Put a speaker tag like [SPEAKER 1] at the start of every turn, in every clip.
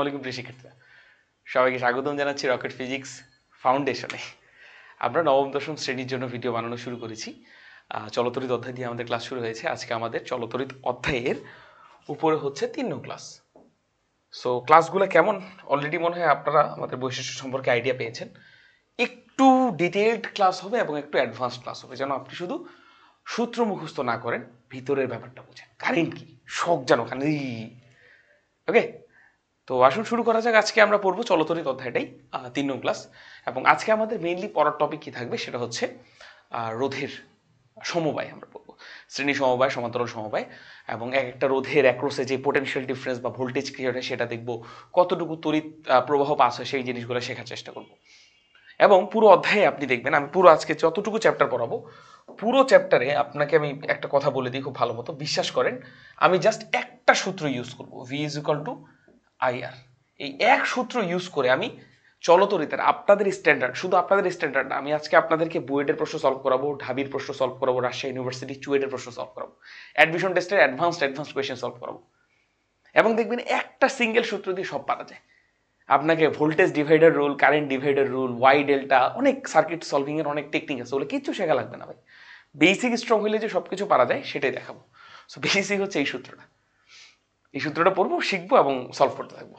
[SPEAKER 1] আলাইকুম প্রিয় শিক্ষার্থীরা, সবাইকে স্বাগতম জানাচ্ছি রকেট ফিজিক্স ফাউন্ডেশনে। আমরা নবম দশম শ্রেণীর জন্য ভিডিও বানানো শুরু করেছি। চলতরিত অধ্যায় দিয়ে আমাদের ক্লাস শুরু হয়েছে। আজকে আমাদের চলতরিত অধ্যায়ের উপরে হচ্ছে 3 নং ক্লাস। সো ক্লাসগুলো কেমন অলরেডি মনে হয় আপনারা আমাদের বৈশিষ্ট্য সম্পর্কে আইডিয়া পেয়েছেন। একটু ডিটেইলড ক্লাস হবে এবং একটু অ্যাডভান্স ক্লাস হবে, যেন আপনি শুধু সূত্র মুখস্থ না করেন, ভিতরের ব্যাপারটা বোঝেন। কারেন্ট কি শখ জানো খালি। ওকে, তো আসুন শুরু করা যাক। আজকে আমরা পড়বো চলতরিত অধ্যায়টাই 3 নং ক্লাস, এবং আজকে আমাদের মেইনলি পড়ার টপিক কি থাকবে সেটা হচ্ছে রোধের সমবায়। আমরা পড়বো শ্রেণী সমবায়, সমান্তরাল সমবায়, এবং এক একটা রোধের অ্যাক্রসে যে পোটেনশিয়াল ডিফারেন্স বা ভোল্টেজ ক্রিয়েট হয় সেটা দেখবো, কতটুকু তড়িৎ প্রবাহ পাস হয় সেই জিনিসগুলো শেখার চেষ্টা করব। এবং পুরো অধ্যায়ে আপনি দেখবেন, আমি পুরো আজকে যতটুকু চ্যাপ্টার পড়াবো, পুরো চ্যাপ্টারে আপনাকে আমি একটা কথা বলে দিই খুব ভালো মতো, বিশ্বাস করেন। আমি জাস্ট একটা সূত্র ইউজ করব, V is equal to IR. এই এক সূত্র ইউজ করে আমি চলতরিতের আপনাদের স্ট্যান্ডার্ড, শুধু আপনাদের স্ট্যান্ডার্ড না, আমি আজকে আপনাদেরকে বুয়েটের প্রশ্ন সলভ করাবো, ঢাবির প্রশ্ন সলভ করাবো, রাজশাহী ইউনিভার্সিটি চুয়েটের প্রশ্ন সলভ করাবো, অ্যাডমিশন টেস্টের অ্যাডভান্সড কোয়েশ্চেন সলভ করাবো। এবং দেখবেন একটা সিঙ্গেল সূত্র দিয়ে সব পারা যায়। আপনাকে voltage divider rule, current divider rule, Y delta, অনেক সার্কিট সলভিং এর অনেক টেকনিক আছে, ওগুলো কিচ্ছু শেখা লাগবে না ভাই। বেসিক স্ট্রং হলে যে সবকিছু পারা যায় সেটাই দেখাবো। সো বেসিক হচ্ছে এই সূত্রটা। এই সূত্রটা পড়বো, শিখবো এবং সলভ করতে থাকবো।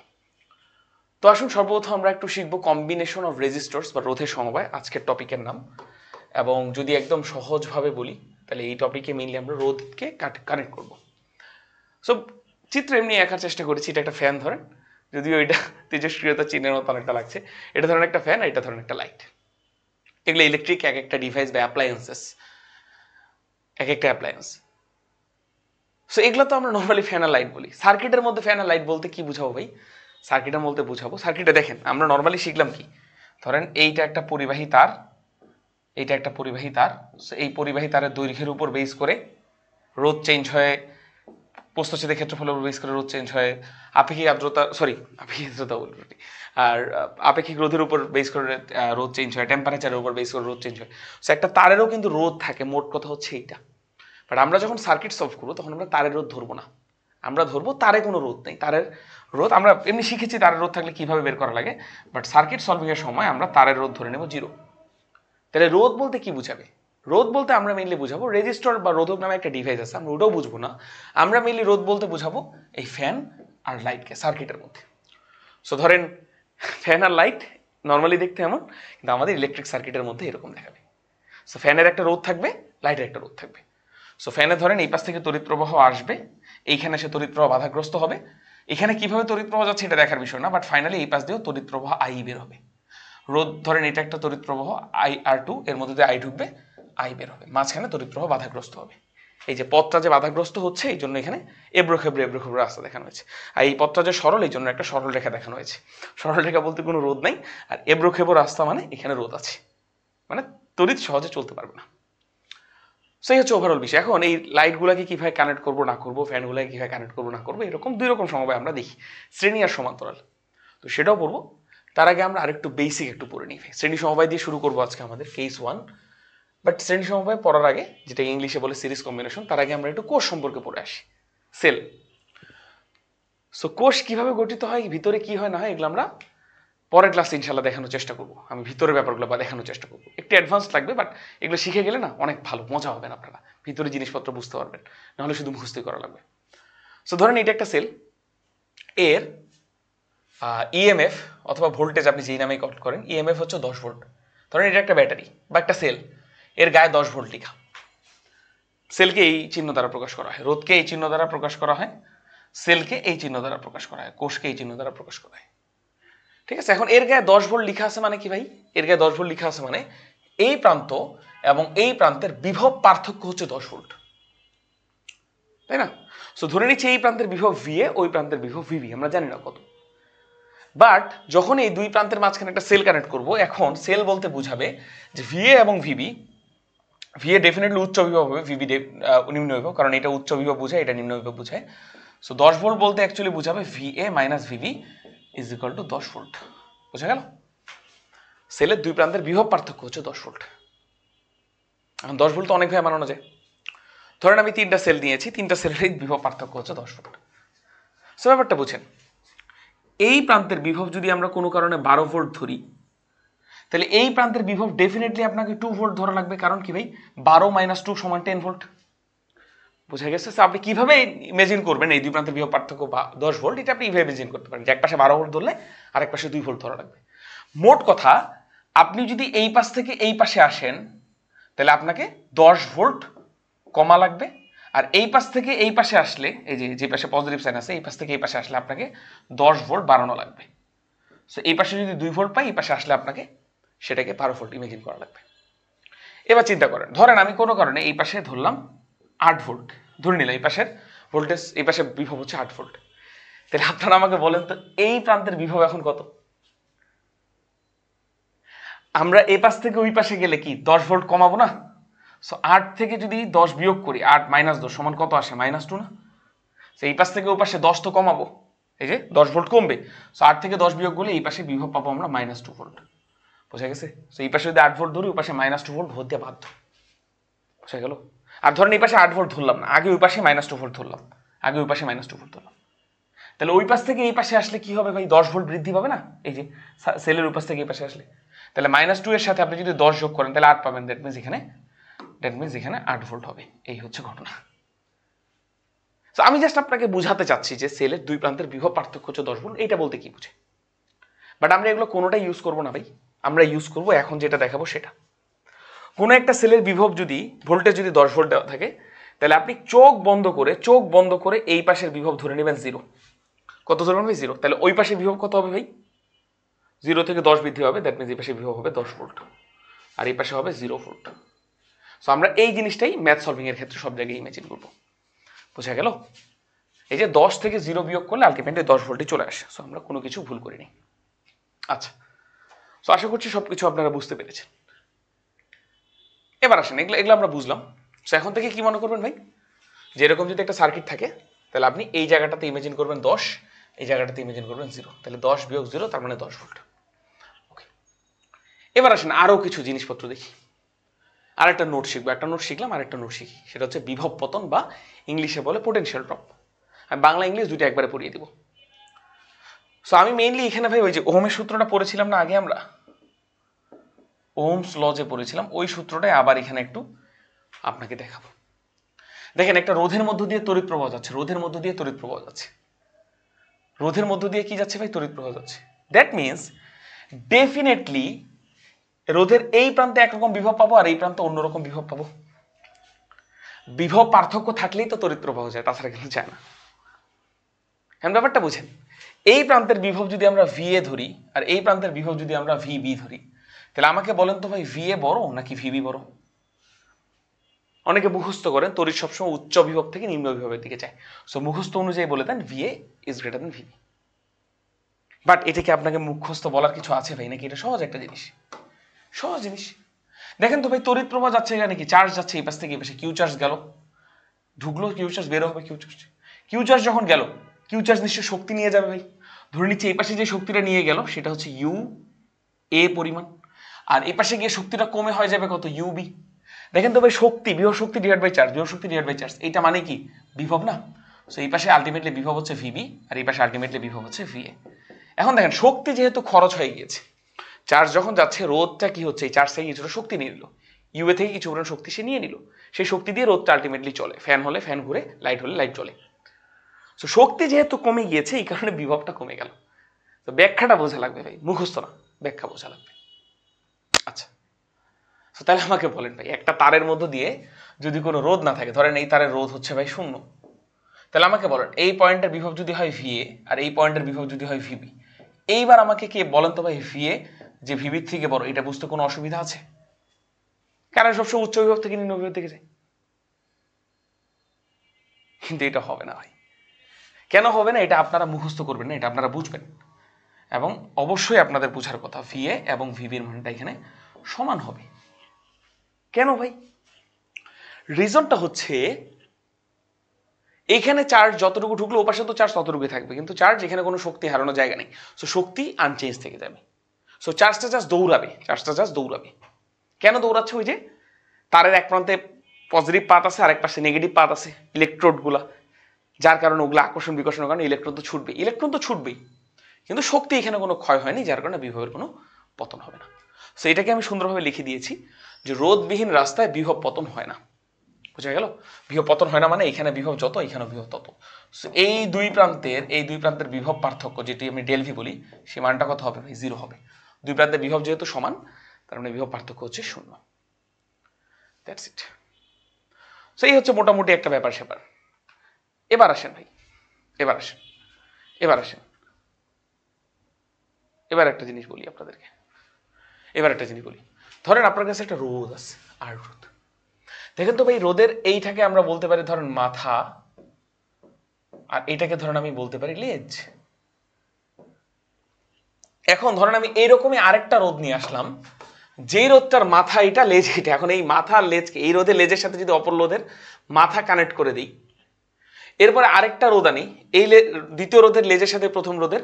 [SPEAKER 1] তো আসুন সর্বপ্রথম আমরা একটু শিখবো কম্বিনেশন অফ রেজিস্টরস বা রোধের সমবায়, আজকের টপিকের নাম। এবং যদি একদম সহজভাবে বলি তাহলে এই টপিকে মেইনলি আমরা রোধকে কানেক্ট করবো। সো চিত্র এমনি আঁকার চেষ্টা করেছি। এটা একটা ফ্যান ধরেন, যদিও এটা তেজস্ক্রিয়তা চিহ্নের মতো অনেকটা লাগছে। এটা ধরেন একটা ফ্যান, এটা ধরেন একটা লাইট। এগুলো ইলেকট্রিক এক একটা ডিভাইস বা অ্যাপ্লায়েন্সেস, এক একটা অ্যাপ্লায়েন্স। সো এগুলো তো আমরা নর্মালি ফ্যান আর লাইট বলি। সার্কিটের মধ্যে ফ্যান আর লাইট বলতে কি বুঝাবো ভাই? সার্কিটের মধ্যে বুঝাবো, সার্কিটে দেখেন আমরা নর্মালি শিখলাম কি, ধরেন এইটা একটা পরিবাহী তার, এইটা একটা পরিবাহী তার। এই পরিবাহী তারের দৈর্ঘ্যের উপর বেস করে রোধ চেঞ্জ হয়, প্রস্থচ্ছেদের ক্ষেত্রফলের উপর বেস করে রোধ চেঞ্জ হয়, আপেক্ষিক আর্দ্রতা বলবো আর আপেক্ষিক রোধের উপর বেস করে রোধ চেঞ্জ হয়, টেম্পারেচারের উপর বেস করে রোধ চেঞ্জ হয়। সো একটা তারেরও কিন্তু রোধ থাকে, মোট কথা হচ্ছে এইটা। বাট আমরা যখন সার্কিট সলভ করবো তখন আমরা তারের রোধ ধরবো না, আমরা ধরবো তারে কোনো রোধ নেই। তারের রোধ আমরা এমনি শিখেছি তারের রোধ থাকলে কিভাবে বের করা লাগে, বাট সার্কিট সলভিং এর সময় আমরা তারের রোধ ধরে নেব 0। তাহলে রোধ বলতে কি বুঝাবে? রোধ বলতে আমরা মেইনলি বুঝাবো রেজিস্টর বা রোধক নামে একটা ডিভাইস আছে, আমরা ওটাও বুঝবো না। আমরা মেইনলি রোধ বলতে বুঝাবো এই ফ্যান আর লাইটকে সার্কিটের মধ্যে। সো ধরেন ফ্যান আর লাইট নর্মালি দেখতে এমন, কিন্তু আমাদের ইলেকট্রিক সার্কিটের মধ্যে এরকম দেখাবে। সো ফ্যানের একটা রোধ থাকবে, লাইটের একটা রোধ থাকবে। সো ফ্যানে ধরেন এই পাশ থেকে তড়িৎ প্রবাহ আসবে, এইখানে সে তড়িৎ প্রবাহ বাধাগ্রস্ত হবে। এখানে কিভাবে তড়িৎ প্রবাহ যাচ্ছে এটা দেখার বিষয় না, বাট ফাইনালি এই পাশ দিয়েও তড়িৎ প্রবাহ আই বের হবে। রোধ ধরেন এটা একটা তড়িৎ প্রবাহ IR2, এর মধ্যে দিয়ে আই ঢুকবে, আই বের হবে, মাঝখানে তড়িৎ প্রবাহ বাধাগ্রস্ত হবে। এই যে পথটা যে বাধাগ্রস্ত হচ্ছে এই জন্য এখানে এবড়োখেবড়ে রাস্তা দেখানো হয়েছে। আর এই পথটা যে সরল এই জন্য একটা সরল রেখা দেখানো হয়েছে। সরল রেখা বলতে কোনো রোধ নাই, আর এবড়োখেবড় রাস্তা মানে এখানে রোধ আছে, মানে তড়িৎ সহজে চলতে পারবে না। সেই হচ্ছে ওভারঅল বিষয়। এখন এই লাইটগুলোকে কিভাবে কানেক্ট করবো না করবো, ফ্যানগুলোকে কিভাবে কানেক্ট করবো না করবো, এরকম 2 রকম সমবায় আমরা দেখি, শ্রেণী আর সমান্তরাল। তো সেটাও পড়বো। তার আগে আমরা আরেকটু বেসিক একটু পড়ে নিই। শ্রেণী সমবায় দিয়ে শুরু করবো আজকে আমাদের কেস 1। বাট শ্রেণী সমবায় পড়ার আগে, যেটা ইংলিশে বলে সিরিজ কম্বিনেশন, তার আগে আমরা একটু কোষ সম্পর্কে পড়ে আসি। সেল। সো কোষ কিভাবে গঠিত হয়, ভিতরে কি হয় না হয়, এগুলো আমরা পরের ক্লাসে ইনশাল্লাহ দেখানোর চেষ্টা করবো। আমি ভিতরের ব্যাপারগুলো বা দেখানোর চেষ্টা করবো, একটু অ্যাডভান্স লাগবে, বাট এগুলো শিখে গেলে না অনেক ভালো মজা হবেন, আপনারা ভিতরে জিনিসপত্র বুঝতে পারবেন, নাহলে শুধু মুখস্থই করা লাগবে। সো ধরেন এটা একটা সেল, এর ইএমএফ অথবা ভোল্টেজ আপনি যেই নামেই কল করেন, ইএমএফ হচ্ছে 10 ভোল্ট। ধরেন এটা একটা ব্যাটারি বা একটা সেল, এর গায়ে 10 ভোল্ট লেখা। সেলকে এই চিহ্ন দ্বারা প্রকাশ করা হয়, রোধকে এই চিহ্ন দ্বারা প্রকাশ করা হয়, সেলকে এই চিহ্ন দ্বারা প্রকাশ করা হয়, কোষকে এই চিহ্ন দ্বারা প্রকাশ করা হয়। ঠিক আছে, এখন এর গায়ে 10 ভোল্ট লেখা আছে মানে কি ভাই? এর গায়ে 10 ভোল্ট লেখা আছে মানে এই প্রান্ত এবং এই প্রান্তের বিভব পার্থক্য হচ্ছে 10 ভোল্ট, তাই না? সো ধরে নিচ্ছি এই প্রান্তের বিভব VA, ওই প্রান্তের বিভব VB, আমরা জানি না কত। বাট যখন এই দুই প্রান্তের মাঝখানে একটা সেল কানেক্ট করব, এখন সেল বলতে বুঝাবে যে VA এবং VB, VA ডেফিনেটলি উচ্চ বিভব হবে, VB নিম্ন বিভব, কারণ এটা উচ্চ বিভব বোঝায়, এটা নিম্ন বিভব বোঝায়। সো 10 ভোল্ট বলতে অ্যাকচুয়ালি বুঝাবে VA minus VB is equal two 10 volt. বোঝা গেল? সেলের দুই প্রান্তের বিভব পার্থক্য হচ্ছে 10 ভোল্ট। এখন 10 ভোল্ট তো অনেকভাবে বানানো যায়। ধরেন আমি 3টা সেল নিয়েছি, 3টা সেলের বিভব পার্থক্য হচ্ছে 10 ভোল্ট। সো ব্যাপারটা বুঝেন, এই প্রান্তের বিভব যদি আমরা কোনো কারণে 12 ভোল্ট ধরি, তাহলে এই প্রান্তের বিভব ডেফিনেটলি আপনাকে 2 ভোল্ট ধরা লাগবে। কারণ কি ভাই, 12 - 2 = 10 ভোল্ট। বুঝা গেছে? আপনি কিভাবে ইমেজিন করবেন এই দুই প্রান্তের বিভব পার্থক্য 10 ভোল্ট, এটা আপনি এইভাবে ইমেজিন করতে পারেন যে এক পাশে 12 ভোল্ট ধরলে আরেক পাশে 2 ভোল্ট ধরা লাগবে। মোট কথা, আপনি যদি এই পাশ থেকে এই পাশে আসেন তাহলে আপনাকে 10 ভোল্ট কমা লাগবে, আর এই পাশ থেকে এই পাশে আসলে, এই যে পাশে পজিটিভ সাইন আছে, এই পাশ থেকে এই পাশে আসলে আপনাকে 10 ভোল্ট বাড়ানো লাগবে। সো এই পাশে যদি 2 ভোল্ট পাই, এই পাশে আসলে আপনাকে সেটাকে 12 ভোল্ট ইমেজিন করা লাগবে। এবার চিন্তা করেন, ধরেন আমি কোনো কারণে এই পাশে ধরলাম 8 ভোল্ট, ধরে নিলাম এই পাশের ভোল্টেজ, এই পাশে বিভব হচ্ছে 8 ভোল্ট। তাহলে আপনারা আমাকে বলেন তো এই প্রান্তের বিভব এখন কত? আমরা এই পাশ থেকে ওই পাশে গেলে কি 10 ভোল্ট কমাবো না? সো 8 থেকে যদি 10 বিয়োগ করি, 8 - 10 সমান কত আসে? -2 না? সো এই পাশ থেকে ওই পাশে 10 তো কমাবো, এই যে 10 ভোল্ট কমবে। সো 8 থেকে 10 বিয়োগ করলে এই পাশে বিভব পাবো আমরা -2 ভোল্ট। বুঝা গেছে? সো এই পাশে যদি 8 ভোল্ট ধরি, ওই পাশে -2 ভোল্ট হতে বাধ্য। বুঝা গেল? আর ধরেন এই পাশে 8 ভোল্ট ধরলাম না, আগে ওই পাশে -2 ভোল্ট ধরলাম, আগে ওই পাশে -2 ভোল্ট ধরলাম। তাহলে ওই পাশ থেকে এই পাশে আসলে কি হবে ভাই? 10 ভোল্ট বৃদ্ধি পাবে না? এই যে সেলের ওই পাশ থেকে এই পাশে আসলে, তাহলে -2 এর সাথে আপনি যদি 10 যোগ করেন তাহলে 8 পাবেন। দ্যাট মিনস এখানে 8 ভোল্ট হবে। এই হচ্ছে ঘটনা। তো আমি জাস্ট আপনাকে বুঝাতে চাচ্ছি যে সেলের দুই প্রান্তের বিভব পার্থক্য হচ্ছে 10 ভোল্ট। এইটা বলতে কি বুঝে? বাট আমরা এগুলো কোনোটাই ইউজ করবো না ভাই। আমরা ইউজ করবো এখন যেটা দেখাবো সেটা। কোনো একটা সেলের বিভব যদি, ভোল্টেজ যদি 10 ভোল্ট দেওয়া থাকে, তাহলে আপনি চোখ বন্ধ করে এই পাশের বিভব ধরে নেবেন 0। কত ধরবেন ভাই? 0। তাহলে ওই পাশের বিভব কত হবে ভাই? 0 থেকে 10 বৃদ্ধি হবে, দ্যাট মিনস এই পাশে বিভব হবে 10 ভোল্ট, আর এই পাশে হবে 0 ভোল্ট। সো আমরা এই জিনিসটাই ম্যাথ সলভিং এর ক্ষেত্রে সব জায়গায় ইমেজিন করবো। বোঝা গেল? এই যে 10 থেকে 0 বিয়োগ করলে আলটিমেটলি 10 ভোল্টই চলে আসে। সো আমরা কোনো কিছু ভুল করিনি। আচ্ছা, সো আশা করছি সবকিছু আপনারা বুঝতে পেরেছেন। এবার আসেন, এগুলো আমরা বুঝলাম। সো এখন থেকে কি মনে করবেন ভাই? যে এরকম যদি একটা সার্কিট থাকে, তাহলে আপনি এই জায়গাটাতে ইমেজিন করবেন 10, এই জায়গাটাতে ইমেজিন করবেন 0। তাহলে 10 বিয়োগ 0 তার মানে 10 ভোল্ট। ওকে, এবার আসেন আরো কিছু জিনিসপত্র দেখি। আর একটা নোট শিখবো, একটা নোট শিখলাম, আর একটা নোট শিখি। সেটা হচ্ছে বিভব পতন, বা ইংলিশে বলে পোটেনশিয়াল ড্রপ। আমি বাংলা ইংলিশ দুইটা একবারে পড়িয়ে দিব। সো আমি মেইনলি এখানে ভাই ওই যে ওহমের সূত্রটা পড়েছিলাম না আগে, আমরা ওহমস ল যে পড়েছিলাম, ওই সূত্রটাই আবার এখানে একটু আপনাকে দেখাবো। দেখেন, একটা রোধের মধ্য দিয়ে তড়িৎ প্রবাহ যাচ্ছে, রোধের মধ্য দিয়ে তড়িৎ প্রবাহ যাচ্ছে, রোধের মধ্য দিয়ে কি যাচ্ছে ভাই? তড়িৎ প্রবাহ যাচ্ছে। দ্যাট মিনস ডেফিনেটলি রোধের এই প্রান্তে একরকম বিভব পাবো, আর এই প্রান্তে অন্যরকম বিভব পাবো। বিভব পার্থক্য থাকলেই তো তড়িৎ প্রবাহ যায়, তাছাড়া কিন্তু যায় না। এখন ব্যাপারটা বুঝেন, এই প্রান্তের বিভব যদি আমরা VA ধরি, আর এই প্রান্তের বিভব যদি আমরা VB ধরি, তাহলে আমাকে বলেন তো ভাই, VA বড় নাকি VB বড়? অনেকে মুখস্থ করেন তড়িৎ সবসময় উচ্চ বিভব থেকে নিম্ন বিভবের দিকে যায়। সো মুখস্থ অনুযায়ী বলে দেন VA is greater than VB। But এটা কি আপনাকে মুখস্থ বলার কিছু আছে ভাই? নাকি এটা সহজ একটা জিনিস? সহজ জিনিস। দেখেন তো ভাই, তড়িৎ প্রবাহ যাচ্ছে এখানে, কি চার্জ যাচ্ছে এই পাশ থেকে এই পাশে, কিউ চার্জ গেল, ঢুকলো কিউ চার্জ, বেরো হবে কিউ চার্জ। কিউ চার্জ যখন গেল, কিউ চার্জ নিশ্চয়ই শক্তি নিয়ে যাবে ভাই। ধরে নিচ্ছি এই পাশে যে শক্তিটা নিয়ে গেল সেটা হচ্ছে ইউ এ পরিমাণ, আর এই পাশে গিয়ে শক্তিটা কমে হয়ে যাবে কত? ইউবি। দেখেন তো ভাই, শক্তি, বিভব শক্তি ডিভাইড বাই চার্জ, বিভব শক্তি ডিভাইড বাই চার্জ, এইটা মানে কি? বিভব না? সো এই পাশে আলটিমেটলি বিভব হচ্ছে VB, আর এই পাশে আলটিমেটলি বিভব হচ্ছে VA। এখন দেখেন, শক্তি যেহেতু খরচ হয়ে গিয়েছে, চার্জ যখন যাচ্ছে, রোধটা কি হচ্ছে? এই চার্জ থেকে কিছুটা শক্তি নিয়ে নিল, ইউএ থেকে কিছু পরিমাণ শক্তি সে নিয়ে নিল, সেই শক্তি দিয়ে রোধটা আলটিমেটলি চলে। ফ্যান হলে ফ্যান ঘুরে, লাইট হলে লাইট জ্বলে। সো শক্তি যেহেতু কমে গিয়েছে, এই কারণে বিভবটা কমে গেল। তো ব্যাখ্যাটা বোঝা লাগবে ভাই, মুখস্থ না, ব্যাখ্যা বোঝা লাগবে। আচ্ছা, তো তাহলে আমাকে বলেন ভাই, একটা তারের মধ্য দিয়ে যদি কোনো রোধ না থাকে, ধরেন এই তারের রোধ হচ্ছে ভাই 0, তাহলে আমাকে বলেন এই পয়েন্টের বিভব যদি হয় VA, আর এই পয়েন্টের বিভব যদি হয় VB, এইবার আমাকে কে বলেন তো ভাই, VA যে VB থেকে বড়, এটা বুঝতে কোনো অসুবিধা আছে? কারণ সবসময় উচ্চ বিভব থেকে নিম্ন বিভব থেকে যায়। কিন্তু এটা হবে না ভাই। কেন হবে না? এটা আপনারা মুখস্থ করবেন না, এটা আপনারা বুঝবেন। এবং অবশ্যই আপনাদের বোঝার কথা, VA এবং VBর মানটা এখানে সমান হবে। কেন ভাই? রিজনটা হচ্ছে, এইখানে চার্জ যতটুকু ঢুকলো ওপাশে তো চার্জ ততটুকুই থাকবে, কিন্তু চার্জ এখানে কোনো শক্তি হারানোর জায়গা নেই। সো শক্তি আনচেঞ্জ থেকে যাবে। সো চার্জটা জাস্ট দৌড়াবে। কেন দৌড়াচ্ছে? ওই যে তারের এক প্রান্তে পজিটিভ পাত আছে, আরেক পাশে নেগেটিভ পাত আছে, ইলেকট্রোডগুলা, যার কারণে ওগুলো আকর্ষণ বিকর্ষণের কারণে ইলেকট্রন তো ছুটবেই। কিন্তু শক্তি এখানে কোনো ক্ষয় হয়নি, যার কারণে বিভবের কোনো পতন হবে না। সো এটাকে আমি সুন্দরভাবে লিখে দিয়েছি যে রোধবিহীন রাস্তায় বিভব পতন হয় না। বুঝা গেল? বিভব পতন হয় না মানে এখানে বিভব যত, এখানে বিভব তত। সো এই দুই প্রান্তের বিভব পার্থক্য, যেটি আমি ডেলভি বলি, সেই মানটা কত হবে ভাই? 0 হবে। দুই প্রান্তের বিভব যেহেতু সমান, তার মানে বিভব পার্থক্য হচ্ছে 0। That's it. সো এই হচ্ছে মোটামুটি একটা ব্যাপার স্যাপার। এবার আসেন ভাই, এবার আসেন, এবার আসেন, এবার একটা জিনিস বলি আপনাদেরকে। এবার একটা জিনিস বলি, ধরেন আপনার কাছে একটা রোদ আছে, আর রোদ। দেখেন তো ভাই, রোদের এইটাকে আমরা বলতে পারি ধরেন মাথা, আর এটাকে ধরেন আমি বলতে পারি লেজ। এখন ধরেন আমি এইরকমই আরেকটা রোদ নিয়ে আসলাম, যেই রোদটার মাথা এটা, লেজ এটা। এখন এই মাথা আর লেজকে, এই রোদের লেজের সাথে যদি অপর রোদের মাথা কানেক্ট করে দিই, এরপরে আরেকটা রোদ আনি, এই দ্বিতীয় রোদের লেজের সাথে প্রথম রোদের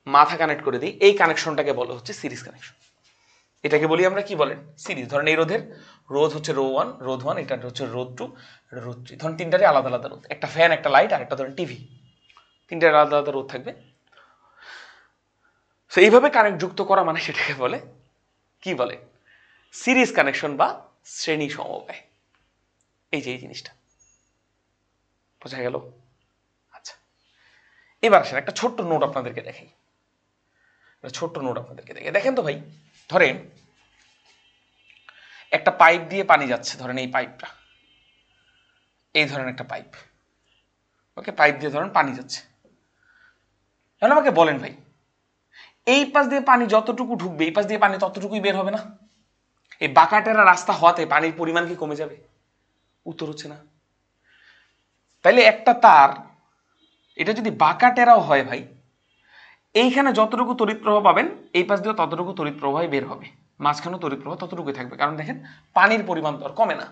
[SPEAKER 1] মাথা কানেক্ট করে দিই, এই কানেকশনটাকে বলা হচ্ছে সিরিজ কানেকশন। এটাকে বলি আমরা কি বলেন? সিরিজ। ধরেন এই রোধের রোধ হচ্ছে রোধ 1, এটা হচ্ছে রোধ 2, এটা রোধ 3। ধরেন তিনটারই আলাদা আলাদা রোধ, একটা ফ্যান, একটা লাইট, আর একটা ধরেন টিভি, তিনটার আলাদা আলাদা রোধ থাকবে। তো এইভাবে কানেক্ট যুক্ত করা মানে সেটাকে বলে কি বলে? সিরিজ কানেকশন বা শ্রেণী সমবায়। এই যে এই জিনিসটা বোঝা গেল? আচ্ছা, এবার আসেন একটা ছোট্ট নোট আপনাদেরকে দেখাই। ছোট্ট নোট আপনাদেরকে দেখেন তো ভাই, ধরেন একটা পাইপ দিয়ে পানি যাচ্ছে, ধরেন এই পাইপটা, এই ধরেন একটা পাইপ, ওকে, পাইপ দিয়ে ধরেন পানি যাচ্ছে। এখন আমাকে বলেন ভাই, এই পাশ দিয়ে পানি যতটুকু ঢুকবে, এই পাশ দিয়ে পানি ততটুকুই বের হবে না? এই বাঁকাটেরা রাস্তা হওয়াতে পানির পরিমাণ কি কমে যাবে? উত্তর হচ্ছে না। তাইলে একটা তার, এটা যদি বাঁকাটেরাও হয় ভাই, এইখানে যতটুকু তড়িৎ প্রবাহ পাবেন, এই পাশ দিয়ে ততটুকু তড়িৎ প্রবাহই বের হবে, মাঝখানেও তড়িৎ প্রবাহ ততটুকুই থাকবে। কারণ দেখেন পানির পরিমাণ তো আর কমে না,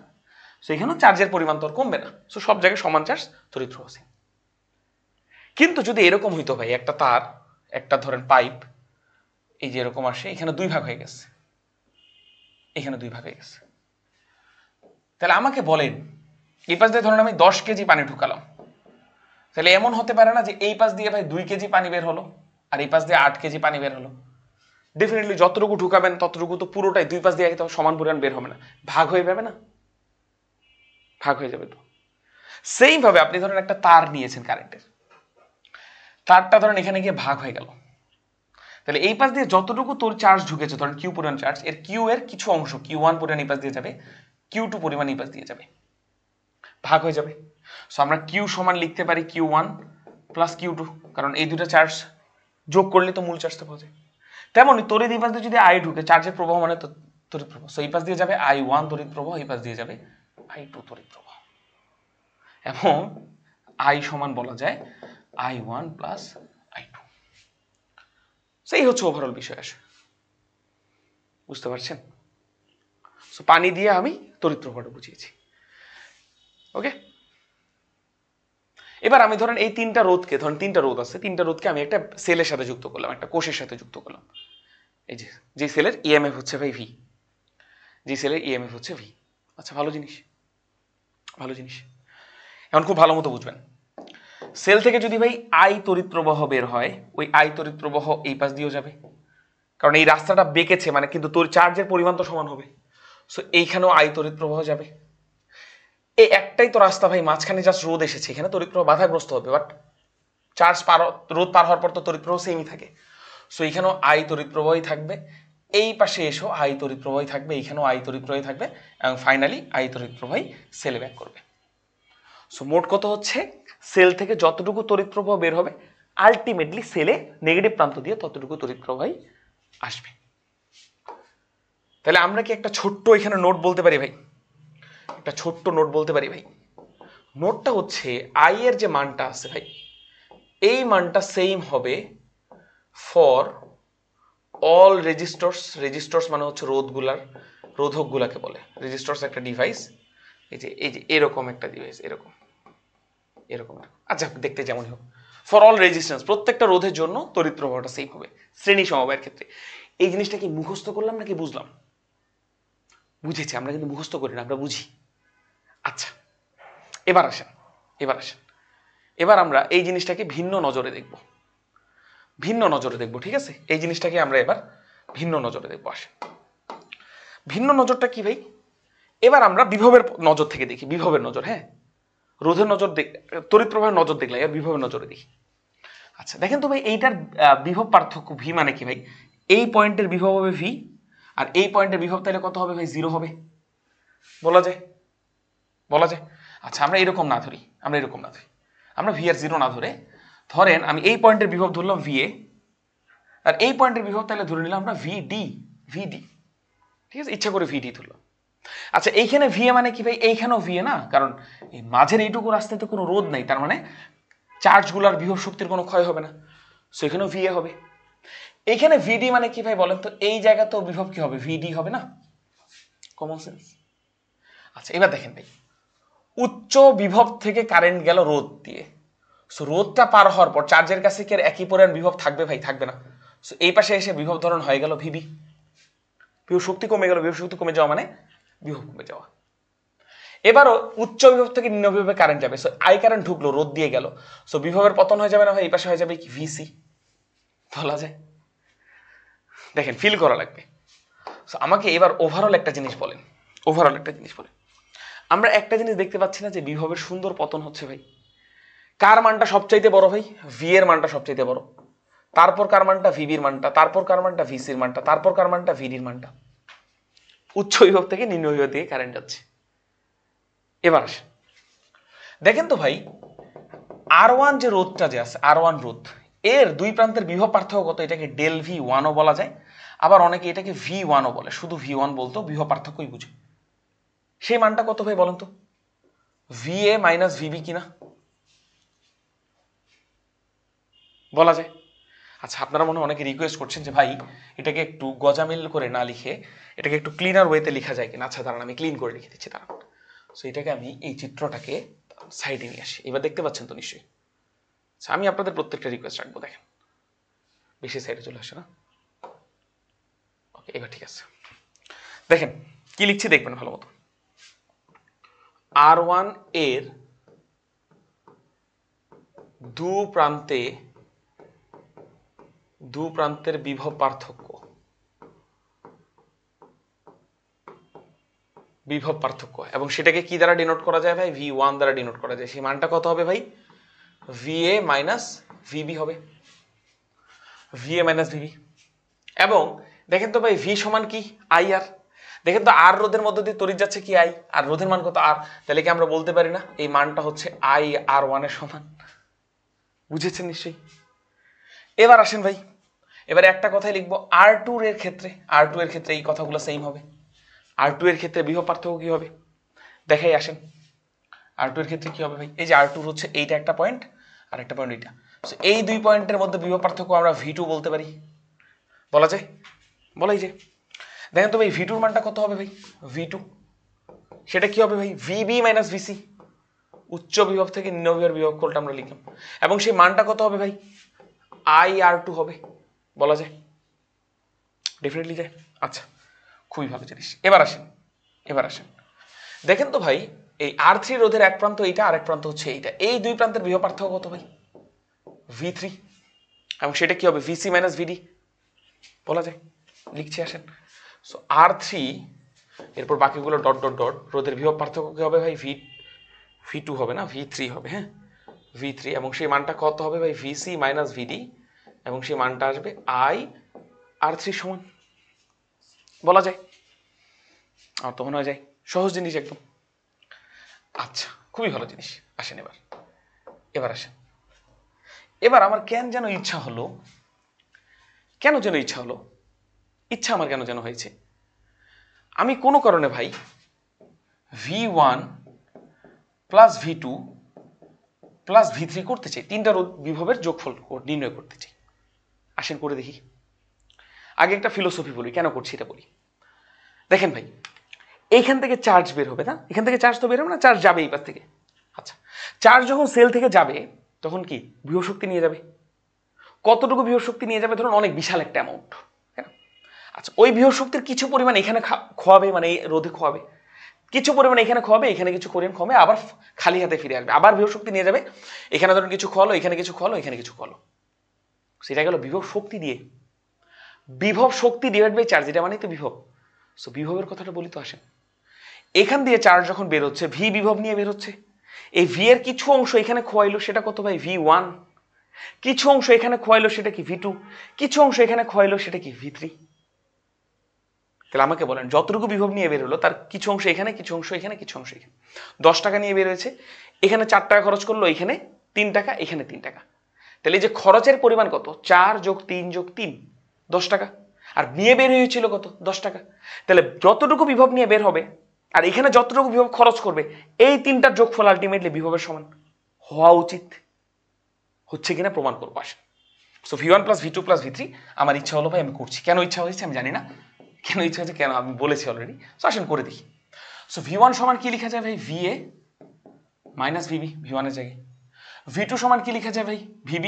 [SPEAKER 1] সো এখানেও চার্জের পরিমাণ তো আর কমবে না। সো সব জায়গায় সমান চার্জ, তড়িৎ প্রবাহ। কিন্তু যদি এরকম হইতো ভাই, একটা তার, একটা ধরেন পাইপ, এই যে এরকম আসে, এখানে দুই ভাগ হয়ে গেছে, এখানে দুই ভাগ হয়ে গেছে, তাহলে আমাকে বলেন, এই পাশ দিয়ে ধরেন আমি 10 কেজি পানি ঢুকালাম, তাহলে এমন হতে পারে না যে এই পাশ দিয়ে ভাই 2 কেজি পানি বের হলো আর এই পাশ দিয়ে 8 কেজি পানি বের হলো? ডেফিনেটলি যতটুকু ঢুকাবেন ততটুকু তো পুরোটাই দুই পাশ দিয়ে সমান পরিমাণ বের হবে না, ভাগ হয়ে যাবে না? ভাগ হয়ে যাবে তো। সেইম ভাবে আপনি ধরেন একটা তার নিয়েছেন কারেন্টের, তারটা ধরেন এখানে গিয়ে ভাগ হয়ে গেল, তাহলে এই পাশ দিয়ে যতটুকু তোর চার্জ ঢুকেছে, ধরেন কিউ পরিমাণ চার্জ, এর কিউ এর কিছু অংশ, Q1 পরিমাণ এই পাশ দিয়ে যাবে, Q2 পরিমাণ এই পাশ দিয়ে যাবে, ভাগ হয়ে যাবে। সো আমরা কিউ সমান লিখতে পারি Q1 প্লাস Q2, কারণ এই দুটো চার্জ যোগ করলে তো মূল চার্জটা পাওয়া যায়। তেমনই তড়িৎ এই পাশ দিয়ে যদি আই ঢুকে, চার্জের প্রবাহ মানে তড়িৎ প্রবাহ, সো এই পাশ দিয়ে যাবে I1 তড়িৎ প্রবাহ, এই পাশ দিয়ে যাবে I2 তড়িৎ প্রবাহ, এবং I সমান বলা যায় I1 প্লাস I2। সেই হচ্ছে ওভারঅল বিষয় আসে, বুঝতে পারছেন? সো পানি দিয়ে আমি তড়িৎ প্রবাহটা বুঝিয়েছি, ওকে। এবার আমি ধরেন এই তিনটা রোধকে, ধরেন তিনটা রোধ আছে, তিনটা রোধকে আমি একটা সেলের সাথে যুক্ত করলাম, একটা কোষের সাথে যুক্ত করলাম। এই যে সেলের ইএমএফ হচ্ছে ভাই ভি, যে সেলের ইএমএফ হচ্ছে ভি। আচ্ছা, ভালো জিনিস, ভালো জিনিস। এখন খুব ভালো মতো বুঝবেন, সেল থেকে যদি ভাই আই তড়িৎ প্রবাহ বের হয়, ওই আই তড়িৎ প্রবাহ এই পাশ দিয়েও যাবে, কারণ এই রাস্তাটা বেঁকেছে মানে কিন্তু তোর চার্জের পরিমাণ তো সমান হবে, সো এইখানেও আই তড়িৎ প্রবাহ যাবে। এই একটাই তো রাস্তা ভাই, মাঝখানে জাস্ট রোদ এসেছে, এখানে তড়িৎ প্রবাহ বাধাগ্রস্ত হবে, বাট চার্জ রোদ পার হওয়ার পর তো তড়িৎ প্রবাহ সেমই থাকে, সো এইখানেও আই তড়িৎ প্রবাহই থাকবে, এই পাশে এসো আই তড়িৎ প্রবাহই থাকবে, এইখানেও আই তড়িৎ প্রবাহই থাকবে, এবং ফাইনালি আই তড়িৎ প্রবাহই সেলে ব্যাক করবে। সো মোট কত হচ্ছে, সেল থেকে যতটুকু তড়িৎ প্রবাহ বের হবে, আলটিমেটলি সেলে নেগেটিভ প্রান্ত দিয়ে ততটুকু তড়িৎ প্রবাহই আসবে। তাহলে আমরা কি একটা ছোট্ট এখানে নোট বলতে পারি ভাই? একটা ছোট্ট নোট বলতে পারি ভাই। নোটটা হচ্ছে আই এর যে মানটা আছে ভাই, এই মানটা সেম হবে ফর অল রেজিস্টরস। রেজিস্টরস মানে হচ্ছে রোধকগুলাকে বলে। রেজিস্টরস একটা ডিভাইস, এই যে এরকম একটা ডিভাইস, এরকম এরকম, আচ্ছা দেখতে যেমনই হোক, ফর অল রেজিস্ট্যান্স, প্রত্যেকটা রোধের জন্য তড়িৎ প্রবাহটা সেম হবে শ্রেণী সমবায়ের ক্ষেত্রে। এই জিনিসটা কি মুখস্থ করলাম নাকি বুঝলাম? বুঝেছি, আমরা কিন্তু মুখস্থ করি না, আমরা বুঝি। আচ্ছা, এবার আসেন, এবার আমরা এই জিনিসটাকে ভিন্ন নজরে দেখব। ভিন্ন নজরে দেখব, ঠিক আছে? এই জিনিসটাকে আমরা এবার ভিন্ন নজরে দেখবো। আসে, ভিন্ন নজরটা কি ভাই? এবার আমরা বিভবের নজর থেকে দেখি, বিভবের নজর। হ্যাঁ, রোধের নজর তড়িৎ প্রবাহের নজর দেখলাম, এবার বিভবের নজরে দেখি। আচ্ছা দেখেন তো ভাই, এইটার বিভব পার্থক্য ভি মানে কি ভাই? এই পয়েন্টের বিভব হবে ভি, আর এই পয়েন্টের বিভব তাহলে কত হবে ভাই? 0 হবে। বলা যায়, বলা যায়। আচ্ছা আমরা এরকম না ধরি, আমরা ভি আর 0 না ধরে, ধরেন আমি এই পয়েন্টের বিভব ধরলাম ভি এ, আর এই পয়েন্টের বিভব তাহলে ধরে নিলাম আমরা ভিডি, ঠিক আছে? ইচ্ছা করে ভিডি ধরলাম। আচ্ছা এইখানে ভিএ মানে কি ভাই? এইখানেও ভিএ না, কারণ এই মাঝের এইটুকু রাস্তাতে কোনো রোধ নাই, তার মানে চার্জগুলোর বিভব শক্তির কোনো ক্ষয় হবে না, সো এখানেও ভিএ হবে। এইখানে ভিডি মানে কি ভাই বলেন তো? এই জায়গাতেও বিভব কি হবে? ভিডি হবে না? Common sense. আচ্ছা এবার দেখেন ভাই, উচ্চ বিভব থেকে কারেন্ট গেল রোধ দিয়ে, সো রোধটা পার হওয়ার পর চার্জের কাছে কি আর একই পরিমাণ বিভব থাকবে ভাই? থাকবে না। সো এই পাশে এসে বিভব ধরন হয়ে গেল ভিবি, বিভব শক্তি কমে গেল, বিভব শক্তি কমে যাওয়া মানে বিভব কমে যাওয়া। এবারও উচ্চ বিভব থেকে নিম্ন বিভবে কারেন্ট যাবে, সো আই কারেন্ট ঢুকলো, রোধ দিয়ে গেল, সো বিভবের পতন হয়ে যাবে না ভাই? এই পাশে হয়ে যাবে কি? ভিসি। বলা যায়। দেখেন ফিল করা লাগবে। সো আমাকে এবার ওভারঅল একটা জিনিস বলেন, আমরা একটা জিনিস দেখতে পাচ্ছি না যে বিভবের সুন্দর পতন হচ্ছে ভাই? কার মানটা সবচাইতে বড় ভাই? ভি এর মানটা সবচাইতে বড়, তারপর কার মানটা? ভিবির মানটা, তারপর কার মানটা? ভিসির মানটা, তারপর কার মানটা? ভিডির মানটা। উচ্চ বিভব থেকে নিম্ন বিভব দিকে কারেন্ট যাচ্ছে। এবার আসে দেখেন তো ভাই, R1 যে রোধটা যে আছে, R1 রোধ, এর দুই প্রান্তের বিভব পার্থক্য কত? এটাকে ডেল ভি ওয়ানও বলা যায়, আবার অনেকে এটাকে ভি ওয়ানও বলে, শুধু ভি ওয়ান বলতো বিভব পার্থক্যই বুঝে। সেই মানটা কত ভাই বলেন তো? ভিএ মাইনাস ভিবি কিনা? বলা যায়। আচ্ছা আপনারা মনে হয় অনেকে রিকোয়েস্ট করছেন যে ভাই এটাকে একটু গজামিল করে না লিখে এটাকে একটু ক্লিনার ওয়েতে লেখা যায় কিনা। আচ্ছা দাঁড়ান আমি ক্লিন করে লিখে দিচ্ছি, দাঁড়ান। সো এটাকে আমি এই চিত্রটাকে সাইডে নিয়ে আসি, এবার দেখতে পাচ্ছেন তো নিশ্চয়ই। আচ্ছা আমি আপনাদের প্রত্যেকটা রিকোয়েস্ট রাখবো, দেখেন বেশি সাইডে চলে আসে না। ওকে এবার ঠিক আছে, দেখেন কি লিখছি দেখবেন ভালো মতো। R1 এর দু প্রান্তের বিভব পার্থক্য, এবং সেটাকে কি দ্বারা ডিনোট করা যায় ভাই? V1 দ্বারা ডিনোট করা যায়। সেই মানটা কত হবে ভাই? VA মাইনাস VB হবে, VA মাইনাস VB। এবং দেখেন তো ভাই ভি সমান কি? IR। দেখেন তো আর রোধের মধ্য দিয়ে তড়িৎ যাচ্ছে কি? I, আর রোধের মান কত? R। তাহলে কি আমরা বলতে পারি না এই মানটা হচ্ছে IR1 এর সমান? বুঝেছেন নিশ্চয়ই। এবার আসেন ভাই, এবারে একটা কথাই লিখবো, R2 এর ক্ষেত্রে, এই কথাগুলো সেম হবে। R2 এর ক্ষেত্রে বিভব পার্থক্য কি হবে দেখাই আসেন। R2 এর ক্ষেত্রে কি হবে ভাই? এই যে R2 হচ্ছে এইটা একটা পয়েন্ট আর একটা পয়েন্ট এইটা, এই দুই পয়েন্টের মধ্যে বিভব পার্থক্য আমরা V2 বলতে পারি। বলা যায়, বলাই যায়। দেখেন তো ভাই V2 এর মানটা কত হবে ভাই? V2 সেটা কি হবে ভাই? VB minus VC। উচ্চ বিভব থেকে নিম্ন বিভবের বিভবফলটা আমরা লিখলাম, এবং সেই মানটা কত হবে ভাই? IR2 হবে। বলা যায়, ডেফিনেটলি যায়। আচ্ছা খুবই ভালো জিনিস। এবার আসেন, দেখেন তো ভাই এই R3 রোধের এক প্রান্ত এইটা, আরেক প্রান্ত হচ্ছে এইটা, এই দুই প্রান্তের বিভব পার্থক্য কত ভাই? V3, এবং সেটা কি হবে? VC minus VD। বলা যায়, লিখছি আসেন। সো R3 এরপর বাকিগুলো ডট ডট ডট, রোধের বিভব পার্থক্য কি হবে ভাই? V2 হবে না, V3 হবে। হ্যাঁ V3, এবং সেই মানটা কত হবে ভাই? VC মাইনাস VD, এবং সেই মানটা আসবে IR3 সমান। বলা যায়, আর তো মনে হয় যায় সহজ জিনিস একদম। আচ্ছা খুবই ভালো জিনিস। আসেন এবার আসেন, এবার আমার কেন যেন ইচ্ছা হলো, ইচ্ছা আমার কেন যেন হয়েছে, আমি কোনো কারণে ভাই V1 plus V2 plus V3 করতে চাই, তিনটা বিভবের যোগফল নির্ণয় করতে চাই। আসেন করে দেখি। আগে একটা ফিলোসফি বলি, কেন করছি এটা বলি। দেখেন ভাই এইখান থেকে চার্জ বের হবে না, এখান থেকে চার্জ তো বের হবে না, চার্জ যাবে এই পাশ থেকে। আচ্ছা চার্জ যখন সেল থেকে যাবে তখন কি বিভব শক্তি নিয়ে যাবে। কতটুকু বিভব শক্তি নিয়ে যাবে? ধরুন অনেক বিশাল একটা অ্যামাউন্ট। আচ্ছা ওই বিভব শক্তির কিছু পরিমাণ এখানে খোয়াবে, মানে এই রোধে খোয়াবে, কিছু পরিমাণ এখানে খোয়াবে, এখানে কিছু পরিমাণ খোয়াবে, আবার খালি হাতে ফিরে আসবে, আবার বিভব শক্তি নিয়ে যাবে। এখানে ধরুন কিছু খোয়ালো, এখানে কিছু খোয়ালো, এখানে কিছু খোয়ালো। সেটা গেল বিভব শক্তি দিয়ে, বিভব শক্তি ডিভাইড বাই চার্জ, এটা মানেই তো বিভব। সো বিভবের কথাটা বলি তো আসেন, এখান দিয়ে চার্জ যখন বের হচ্ছে ভি বিভব নিয়ে বের হচ্ছে, এই ভি এর কিছু অংশ এখানে খোয়াইলো সেটা কত ভাই V1, কিছু অংশ এখানে খোয়াইলো সেটা কি V2, কিছু অংশ এখানে খোয়াইলো সেটা কি V3। তাহলে আমাকে বলেন যতটুকু বিভব নিয়ে বের হলো তার কিছু অংশ এখানে, কিছু অংশ এখানে, কিছু অংশ এখানে। 10 টাকা নিয়ে বের হয়েছে, এখানে 4 টাকা খরচ করলো, এখানে 3 টাকা, এখানে 3 টাকা। তাহলে এই যে খরচের পরিমাণ কত, 4 + 3 + 3 10 টাকা, আর নিয়ে বের হয়েছিল কত 10 টাকা। তাহলে যতটুকু বিভব নিয়ে বের হবে আর এখানে যতটুকু বিভব খরচ করবে, এই তিনটার যোগফল আলটিমেটলি বিভবের সমান হওয়া উচিত। হচ্ছে কিনা প্রমাণ করবো আসেন। সো V1 + V2 + V3 আমার ইচ্ছা হলো ভাই আমি করছি। কেন ইচ্ছা হয়েছে আমি জানি না, কেন ইচ্ছা হয়েছে কেন আমি বলেছি অলরেডি। সো আসেন করে দেখি। সো V1 সমান কি লেখা যায় ভাই, VA - VB V1 এর জায়গায়। V2 সমান কি লেখা যায় ভাই, VB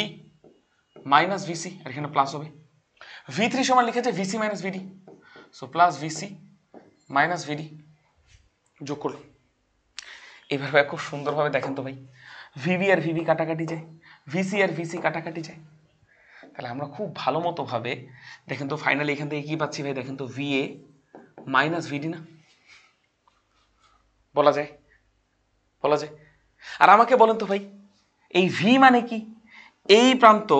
[SPEAKER 1] - VC, আর এখানে প্লাস হবে। V3 সমান লেখা যায় VC - VD, so +VC - VD যোগ করলাম। এইভাবে খুব সুন্দরভাবে দেখেন তো ভাই, VB আর VB কাটাকাটি যায়, VC আর VC কাটাকাটি যায়। তাহলে আমরা খুব ভালো মতো ভাবে দেখেন তো ফাইনালি এখান থেকে কি পাচ্ছি ভাই, দেখেন তো VA - VD না, বলা যায়, বলা যায়। আর আমাকে বলেন তো ভাই এই V মানে কি, এই প্রান্ত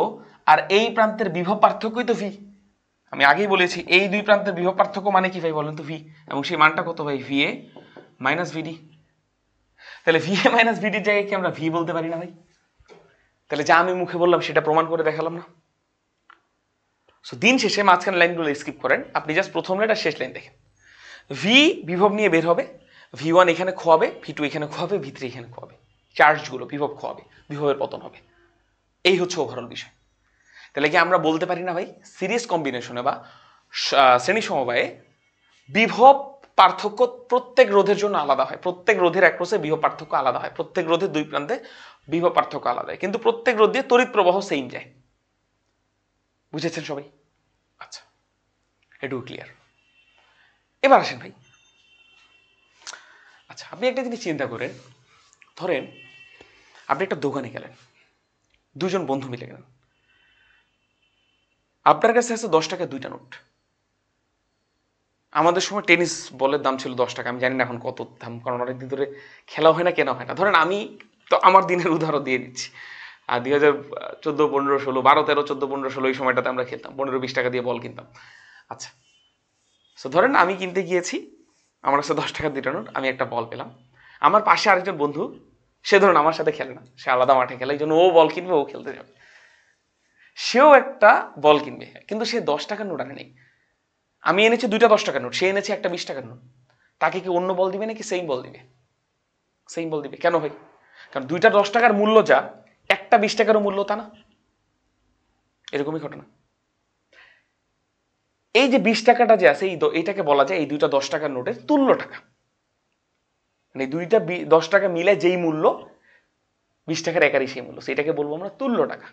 [SPEAKER 1] আর এই প্রান্তের বিভব পার্থক্যই তো V। আমি আগেই বলেছি এই দুই প্রান্তের বিভব পার্থক্য মানে কি ভাই বলেন তো V, এবং সেই মানটা কত ভাই VA - VD। তাহলে VA - VD এর জায়গায় কি আমরা V বলতে পারি না ভাই? তাহলে যা আমি মুখে বললাম সেটা প্রমাণ করে দেখালাম না। সো দিন শেষে মাঝখানে লাইনগুলো স্কিপ করেন, আপনি জাস্ট প্রথম লাইন আর শেষ লাইন দেখেন। V বিভব নিয়ে বের হবে, V1 এখানে খোয়াবে, V2 এখানে খোয়াবে, V3 এখানে খোয়াবে, চার্জগুলো বিভব খোয়াবে, বিভবের পতন হবে। এই হচ্ছে ওভারঅল বিষয়। তাহলে কি আমরা বলতে পারি না ভাই সিরিজ কম্বিনেশনে বা শ্রেণী সমবায়ে বিভব পার্থক্য প্রত্যেক রোধের জন্য আলাদা হয়, প্রত্যেক রোধের অ্যাক্রসে বিভব পার্থক্য আলাদা হয়, প্রত্যেক রোধের দুই প্রান্তে বিভব পার্থক্য আলাদা হয়, কিন্তু প্রত্যেক রোধ দিয়ে তড়িৎ প্রবাহ সেম যায়। বুঝেছেন সবাই? আচ্ছা, এটুকু ক্লিয়ার। এবার আসেন ভাই, আচ্ছা আপনি একটা জিনিস চিন্তা করেন, ধরেন আপনি একটা দোকানে গেলেন, দুজন বন্ধু মিলে গেলেন, আপনার কাছে আছে 10 টাকা 2টা নোট। আমাদের সময় টেনিস বলের দাম ছিল 10 টাকা, আমি জানি না এখন কত দাম, কারণ অনেকদিন ধরে খেলা হয় না, কেনা হয় না। ধরেন আমি তো আমার দিনের উদাহরণ দিয়ে দিচ্ছি, আর 2014, 15, 16, 12, 13, 14, 15, 16 এই সময়টাতে আমরা খেলতাম, 15-20 টাকা দিয়ে বল কিনতাম। আচ্ছা, সো ধরেন আমি কিনতে গিয়েছি, আমার কাছে 10 টাকা 2টা নোট, আমি একটা বল পেলাম। আমার পাশে আরেকজন বন্ধু, সে ধরুন আমার সাথে খেলে না, সে আলাদা মাঠে খেলে, এই জন্য ও বল কিনবে, ও খেলতে যাবে, সেও একটা বল কিনবে, কিন্তু সে 10 টাকার নোট আনে নেই। আমি এনেছি 2টা 10 টাকার নোট, সে এনেছে একটা 20 টাকার নোট। তাকে কি অন্য বল দিবে নাকি সেম বল দিবে? সেম বল দিবে। কেন ভাই? কারণ 2টা 10 টাকার মূল্য যা, একটা 20 টাকারও মূল্য তা না? এরকমই ঘটনা। এই যে 20 টাকাটা যে আছে, এইটাকে বলা যায় এই 2টা 10 টাকার নোটের তুল্য টাকা। মানে 2টা 10 টাকা মিলে যেই মূল্য, 20 টাকার একারই সেই মূল্য, সেটাকে বলবো আমরা তুল্য টাকা।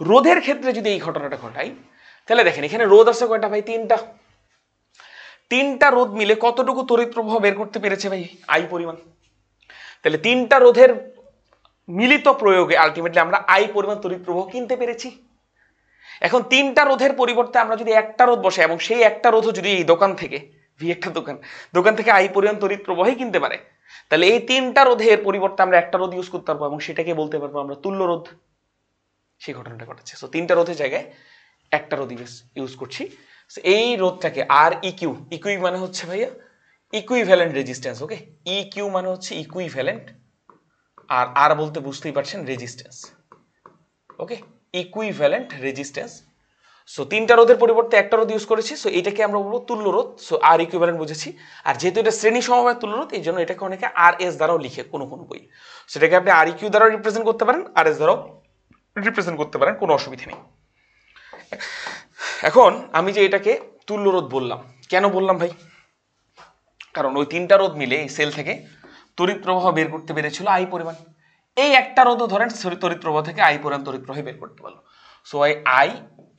[SPEAKER 1] রোধের ক্ষেত্রে যদি এই ঘটনাটা ঘটাই, তাহলে দেখেন এখানে রোধ আছে কয়টা ভাই, 3টা রোধ মিলে কতটুকু তড়িৎ প্রবাহ বের করতে পেরেছে ভাই, I পরিমাণ। তাহলে 3টা রোধের মিলিত প্রয়োগে আলটিমেটলি আমরা I পরিমাণ তড়িৎ প্রবাহ কিনতে পেরেছি। এখন 3টা রোধের পরিবর্তে আমরা যদি একটা রোধ বসাই, এবং সেই একটা রোধও যদি এই দোকান থেকে, একটা দোকান থেকে I পরিমাণ তড়িৎ প্রবাহই কিনতে পারে, তাহলে এই 3টা রোধের পরিবর্তে আমরা একটা রোধ ইউজ করতে পারবো, এবং সেটাকে বলতে পারবো আমরা তুল্য রোধ। সেই ঘটনাটা ঘটেছে। সো 3টা রোধের জায়গায় একটা রোধ ইউজ করছি। এই রোধটাকে আর ইকিউ, ইকুই মানে হচ্ছে ভাইয়া ইকুইভ্যালেন্ট রেজিস্ট্যান্স। ওকে, ইকিউ মানে হচ্ছে ইকুইভ্যালেন্ট, আর আর বলতে বুঝতেই পারছেন রেজিস্ট্যান্স। ওকে, ইকুইভ্যালেন্ট রেজিস্ট্যান্স। সো 3টা রোধের পরিবর্তে একটা রোধ ইউজ করেছি, সো এটাকে আমরা বলবো তুল্য রোধ। সো আর ইকুইভ্যালেন্ট বুঝেছি, আর যেহেতু এটা শ্রেণী সমবায়ের তুল্য রোধ, এই জন্য এটাকে অনেকে আর এস দ্বারাও লিখে কোনো বই। সেটাকে আপনি আর ইকিউ দ্বারাও রিপ্রেজেন্ট করতে পারেন, আর এস দ্বারাও রিপ্রেজেন্ট করতে পারেন, কোনো অসুবিধা নেই। এখন আমি যে এটাকে তুল্য রোধ বললাম, কেন বললাম ভাই? কারণ ওই 3টা রোধ মিলে এই সেল থেকে তড়িৎ প্রবাহ বের করতে পেরেছিল I পরিমাণ। এই একটা রোধও ধরেন তড়িৎ প্রবাহ থেকে I পরিমাণ তড়িৎ প্রবাহ বের করতে পারলো। সো I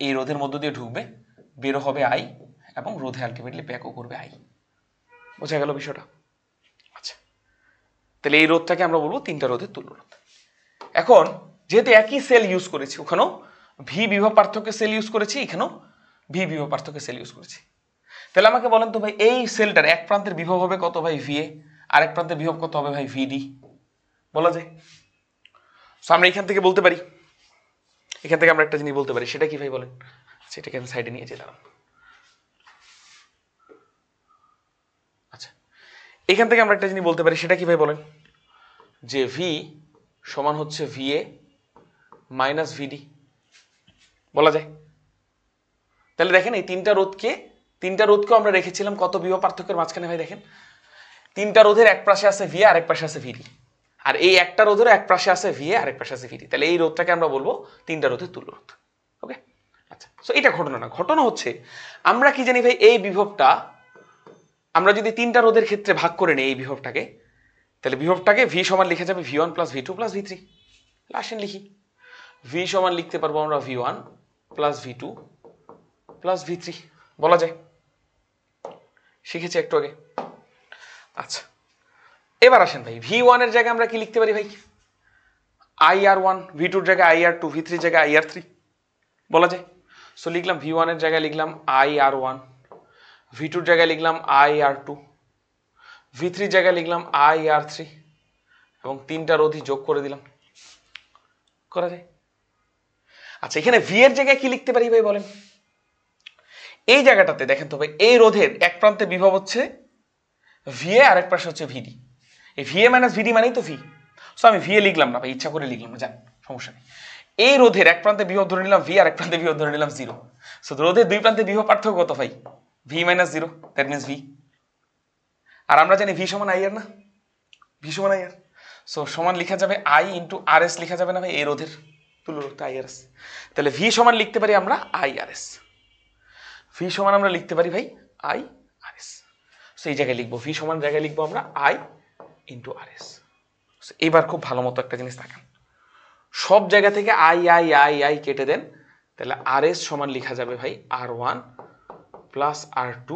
[SPEAKER 1] এই রোধের মধ্য দিয়ে ঢুকবে, বেরো হবে I, এবং রোধে আলটিমেটলি ব্যাকও করবে I। বোঝা গেল বিষয়টা? আচ্ছা, তাহলে এই রোধটাকে আমরা বলবো 3টা রোধের তুল্য রোধ। এখন যেহেতু একই সেল ইউজ করেছি, ওখানেও ভি বিভব পার্থক্যের সেল ইউজ করেছি, এখানেও ভি বিভব পার্থক্যের সেল ইউজ করেছি। তাহলে আমাকে বলেন তো ভাই এই সেলটার এক প্রান্তের বিভব হবে কত ভাই ভিএ, আর এক প্রান্তের বিভব কত হবে ভাই ভিডি, বলা যায়। সো আমরা এখান থেকে বলতে পারি, এখান থেকে আমরা একটা জিনিস বলতে পারি, সেটা কি ভাই বলেন, সেটাকে আমি সাইডে নিয়ে যেলাম। আচ্ছা, এখান থেকে আমরা একটা জিনিস বলতে পারি, সেটা কি ভাই বলেন, যে ভি সমান হচ্ছে ভিএ মাইনাস ভিডি, বলা যায়। তাহলে দেখেন এই তিনটা রোধকেও আমরা রেখেছিলাম কত বিভব পার্থক্যের মাঝখানে ভাই, দেখেন তিনটা রোধের এক পাশে আছে ভিএ আর এক পাশে আছে ভিডি, আর এই একটা রোধের এক পাশে আছে ভিএ আর এক পাশে আছে ভিডি, তাহলে এই রোধটাকে আমরা বলবো তিনটা রোধের তুল্য রোধ। ওকে, আচ্ছা, সো এটা ঘটনা না, ঘটনা হচ্ছে আমরা কি জানি ভাই, এই বিভবটা আমরা যদি তিনটা রোধের ক্ষেত্রে ভাগ করে নিই এই বিভবটাকে, তাহলে বিভবটাকে ভি সমান লিখা যাবে V1 plus V2 plus V3। আসেন লিখি, ভি সমান লিখতে পারবো আমরা V1 plus V2 plus V3, বলা যায়, শিখেছি একটু আগে। আচ্ছা, এবার আসেন ভাই V1 এর জায়গায় আমরা কি লিখতে পারি ভাই, IR1, V2 এর জায়গায় IR2, V3 এর জায়গায় IR3, বলা যায়। সো লিখলাম V1 এর জায়গায় লিখলাম IR1, V2 এর জায়গায় লিখলাম IR2, V3 এর জায়গায় লিখলাম IR3, এবং তিনটা রোধই যোগ করে দিলাম, করা যায়। আচ্ছা, এখানে ভি এর জায়গায় কি লিখতে পারি ভাই বলেন, এই জায়গাটাতে দেখেন তো ভাই, এই রোধের এক প্রান্তে বিভব হচ্ছে ভিএ আর এক পাশে হচ্ছে ভিডি, এই ভিএ মাইনাস ভিডি মানেই তো ভি। সো আমি ভিএ লিখলাম না ভাই, ইচ্ছা করে লিখলাম না, জান সমস্যা নেই। এই রোধের এক প্রান্তে বিভব ধরে নিলাম ভি আর এক প্রান্তে বিভব ধরে নিলাম 0। সো রোধের দুই প্রান্তে বিভব পার্থক্য কত ভাই, V minus 0, that means V. আর আমরা জানি ভি সমান আই আর, না ভি সমান আই আর, সো সমান লিখা যাবে আই ইন্টু আর এস, লিখা যাবে না ভাই এই রোধের তুল্য রোধ আই আর এস। তাহলে ভি সমান লিখতে পারি আমরা আই আর এস, ভি সমান আমরা লিখতে পারি ভাই আই আর এস। সো এই জায়গায় লিখবো ভি সমান জায়গায় লিখবো আমরা আই ইন্টু আর এস। এবার খুব ভালো মতো একটা জিনিস দেখান, সব জায়গা থেকে আই আই আই আই কেটে দেন, তাহলে আর এস সমান লিখা যাবে ভাই R1 plus R2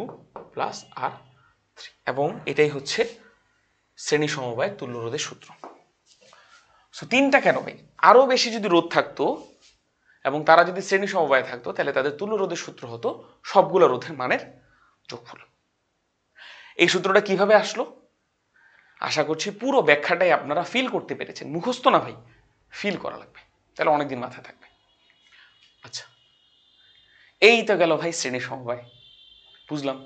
[SPEAKER 1] plus R3, এবং এটাই হচ্ছে শ্রেণী সমবায় তুল্য রোধের সূত্র। সো তিনটা কেন ভাই, আরো বেশি যদি রোধ থাকতো এবং তারা যদি শ্রেণী সমবায় থাকতো, তাহলে তাদের তুল্য রোধের সূত্র হতো সবগুলো রোধের মানের যোগফল। এই সূত্রটা কিভাবে আসলো, আশা করছি পুরো ব্যাখ্যাটাই আপনারা ফিল করতে পেরেছেন, মুখস্থ না ভাই, ফিল করা লাগবে, তাহলে অনেকদিন মাথায় থাকবে। আচ্ছা, এই তো গেল ভাই শ্রেণী সমবায়, বুঝলাম।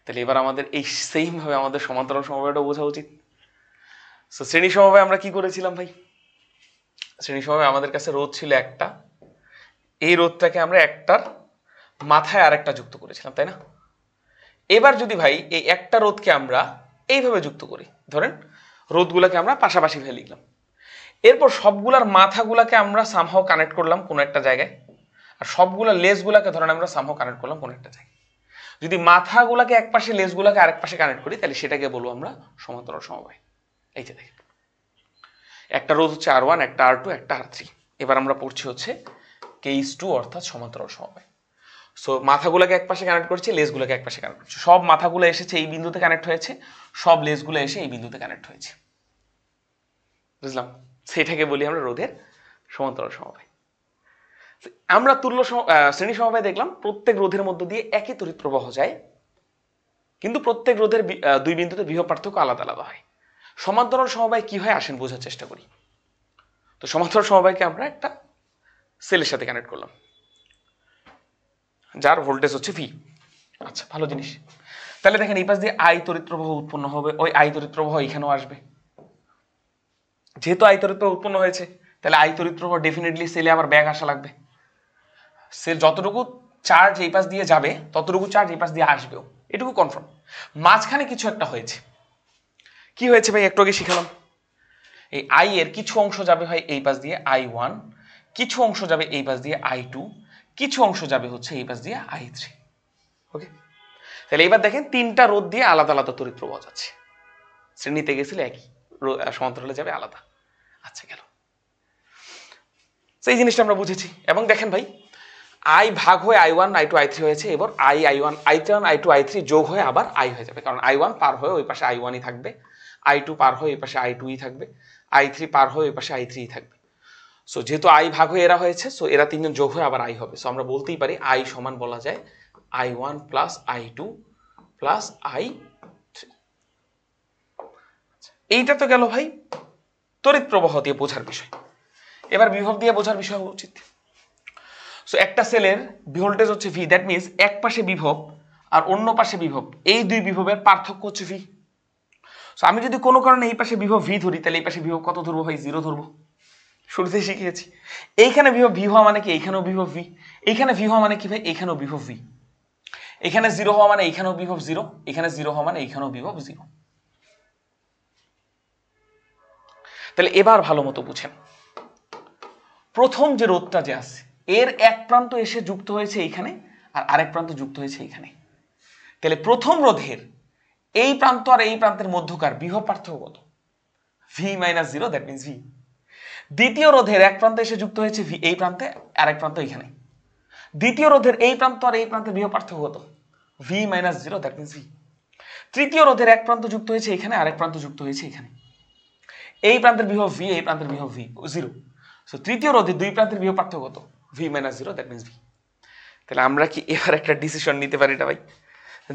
[SPEAKER 1] তাহলে এবার আমাদের এই সেম ভাবে আমাদের সমান্তরাল সমবায়টা বোঝা উচিত। সো শ্রেণী সমবায় আমরা কি করেছিলাম ভাই, শ্রেণী সমবায় আমাদের কাছে রোধ ছিল একটা, এই রোধটাকে আমরা একটার মাথায় আরেকটা যুক্ত করেছিলাম, তাই না। এবার যদি ভাই এই একটা রোধকে আমরা এইভাবে যুক্ত করি, ধরেন রোধগুলোকে আমরা পাশাপাশি ভাবে লিখলাম, এরপর সবগুলার মাথাগুলাকে আমরা সামহাও কানেক্ট করলাম কোনো একটা জায়গায়, আর সবগুলা লেসগুলাকে ধরেন আমরা সামহাও কানেক্ট করলাম কোনো একটা জায়গায়। যদি মাথাগুলাকে এক পাশে লেসগুলাকে আরেক পাশে কানেক্ট করি, তাহলে সেটাকে বলবো আমরা সমান্তরাল সমবায়। এই যে দেখেন, একটা রোধ হচ্ছে R1, একটা R2, একটা R3। এবার আমরা পড়ছি হচ্ছে কেস 2, অর্থাৎ সমান্তরাল সমবায়। সো মাথাগুলোকে এক পাশে কানেক্ট করছি, লেসগুলোকে এক পাশে কানেক্ট করছি, সব মাথাগুলো এসেছে এই বিন্দুতে কানেক্ট হয়েছে, সব লেসগুলো এসে এই বিন্দুতে কানেক্ট হয়েছে, বুঝলাম। সেটাকে বলি আমরা রোধের সমান্তরাল সমবায়। আমরা শ্রেণী সমবায় দেখলাম প্রত্যেক রোধের মধ্য দিয়ে একই তড়িৎ প্রবাহ যায়, কিন্তু প্রত্যেক রোধের দুই বিন্দুতে বিভব পার্থক্য আলাদা আলাদা হয়। সমান্তরাল সমবায় কি হয় আসেন বোঝার চেষ্টা করি। তো সমান্তরাল সমবায়কে আমরা একটা সেলের সাথে কানেক্ট করলাম, যার ভোল্টেজ হচ্ছে ভি। আচ্ছা, ভালো জিনিস। তাহলে দেখেন এই পাশ দিয়ে আই তড়িৎ প্রবাহ উৎপন্ন হবে, ওই আই তড়িৎ প্রবাহ এখানেও আসবে। যেহেতু আই তড়িৎ প্রবাহ উৎপন্ন হয়েছে, তাহলে আই তড়িৎ প্রবাহ ডেফিনেটলি সেলে আবার ব্যাক আসা লাগবে। সেল যতটুকু চার্জ এই পাশ দিয়ে যাবে, ততটুকু চার্জ এই পাশ দিয়ে আসবেও, এটুকু কনফার্ম। মাঝখানে কিছু একটা হয়েছে, কি হয়েছে ভাই একটু আগে শিখালাম। এই আই এর কিছু অংশ যাবে ভাই এই পাশ দিয়ে I1, কিছু অংশ যাবে এই পাশ দিয়ে I2, কিছু অংশ যাবে হচ্ছে এই পাশ দিয়ে I3। ওকে, তাহলে এবার দেখেন তিনটা রোধ দিয়ে আলাদা আলাদা তড়িৎ প্রবাহ যাচ্ছে, শ্রেণীতে গেছিল একই, সমান্তরালে যাবে আলাদা। আচ্ছা, গেল। এই জিনিসটা আমরা বুঝেছি। এবং দেখেন ভাই আই ভাগ হয়ে I1, I2, I3 হয়েছে, এবার I1, I1, I2, I3 যোগ হয়ে আবার আই হয়ে যাবে, কারণ I1 পার হয়ে ওই পাশে I1ই থাকবে, I2 পার হয়ে ওই পাশে I2ই থাকবে, I3 পার হয়ে ওই পাশে I3ই থাকবে। সো যেহেতু আই ভাগ হয়ে এরা হয়েছে, সো এরা তিনজন যোগ হয়ে আবার আই হবে। সো আমরা বলতেই পারি আই সমান বলা যায় I1 plus I2 plus I3। এইটা তো গেল ভাই তড়িৎ প্রবাহ দিয়ে বোঝার বিষয়। এবার বিভব দিয়ে বোঝার বিষয় হওয়া উচিত। সো একটা সেলের ভোল্টেজ হচ্ছে ভি, দ্যাট মিনস এক পাশে বিভব আর অন্য পাশে বিভব, এই দুই বিভবের পার্থক্য হচ্ছে ভি। সো আমি যদি কোনো কারণে এই পাশে বিভব ভি ধরি, তাহলে এই পাশে বিভব কত ধরবো ভাই? 0 ধরবো। শুরুতেই শিখিয়েছি। এইখানে বিভব ভি হওয়া মানে কি এইখানেও বিভব ভি, এইখানে ভি হওয়া মানে কি ভাই এইখানেও বিভব ভি, এখানে 0 হওয়া মানে এইখানেও বিভব 0, এখানে 0 হওয়া মানে এইখানেও বিভব 0। তাহলে এবার ভালো মতো বুঝেন, প্রথম যে রোধটা যে আছে এর এক প্রান্ত এসে যুক্ত হয়েছে এইখানে আর আরেক প্রান্ত যুক্ত হয়েছে এইখানে। তাহলে প্রথম রোধের এই প্রান্ত আর এই প্রান্তের মধ্যকার বিভব পার্থক্য কত? V minus 0, that means V. দ্বিতীয় রোধের এক প্রান্ত এসে যুক্ত হয়েছে ভি এই প্রান্তে, আরেক প্রান্ত এখানে। দ্বিতীয় রোধের এই প্রান্ত আর এই প্রান্তের বিভব পার্থক্য কত? V minus 0, that means V. তৃতীয় রোধের এক প্রান্ত যুক্ত হয়েছে এখানে, আরেক প্রান্ত যুক্ত হয়েছে এখানে। এই প্রান্তের বিভব ভি, এই প্রান্তের বিভব ভি 0। সো তৃতীয় রোধের দুই প্রান্তের বিভব পার্থক্য কত? V minus 0, that means V. তাহলে আমরা কি এবার একটা ডিসিশন নিতে পারি এটা ভাই,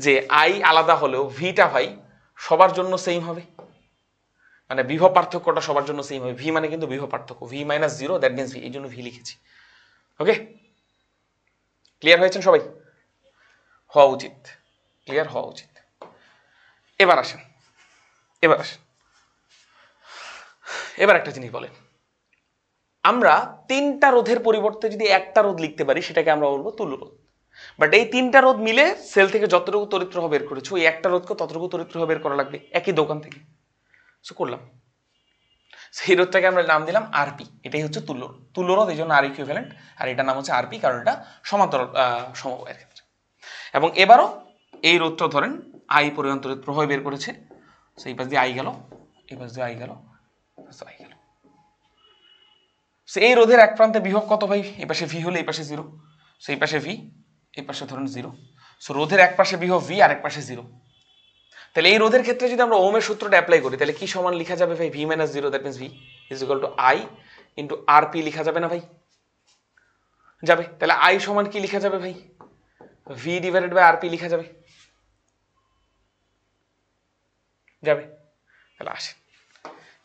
[SPEAKER 1] যে আই আলাদা হলেও ভিটা ভাই সবার জন্য সেম হবে, মানে বিভব পার্থক্যটা সবার জন্য সেম হবে। ভি মানে কিন্তু বিভব পার্থক্য, V minus 0, that means V, এই জন্য ভি লিখেছি। ওকে, ক্লিয়ার হয়েছেন সবাই? হওয়া উচিত, ক্লিয়ার হওয়া উচিত। এবার আসেন, এবার একটা জিনিস বলেন, আমরা তিনটা রোধের পরিবর্তে যদি একটা রোধ লিখতে পারি সেটাকে আমরা বলবো তুল্য রোধ। বাট এই তিনটা রোধ মিলে সেল থেকে যতটুকু তড়িৎ প্রবাহ বের করেছো, ওই একটা রোধকে ততটুকু তড়িৎ প্রবাহ বের করা লাগবে একই দোকান থেকে। সো করলাম, সেই রোধটাকে আমরা নাম দিলাম আরপি। এটাই হচ্ছে তুল্য রোধ। তুল্য রোধ এই জন্য আর ইকুইভ্যালেন্ট, আর এটার নাম হচ্ছে আরপি কারণ এটা সমান্তরাল সমবায়ের ক্ষেত্রে। এবং এবারও এই রোধটা ধরেন আই পরিমাণ তড়িৎ প্রবাহ বের করেছে। সেই পাশ দিয়ে আই গেল, এই পাশ দিয়ে আই গেল, আই গেল। এই রোধের এক প্রান্তে বিভব কত ভাই? এই পাশে ভি হলে এই পাশে 0, সো এই পাশে ভি, এই পাশে ধরুন 0। সো রোধের এক পাশে বিভব ভি আর এক পাশে 0। তাহলে এই রোধের ক্ষেত্রে যদি আমরা ওহমের সূত্রটা অ্যাপ্লাই করি, তাহলে কি সমান লেখা যাবে ভাই? V minus 0, that means V is equal to I into R P লেখা যাবে না ভাই? যাবে। তাহলে আই সমান কি লেখা যাবে ভাই? V divided by R P লেখা যাবে, যাবে। তাহলে আসেন,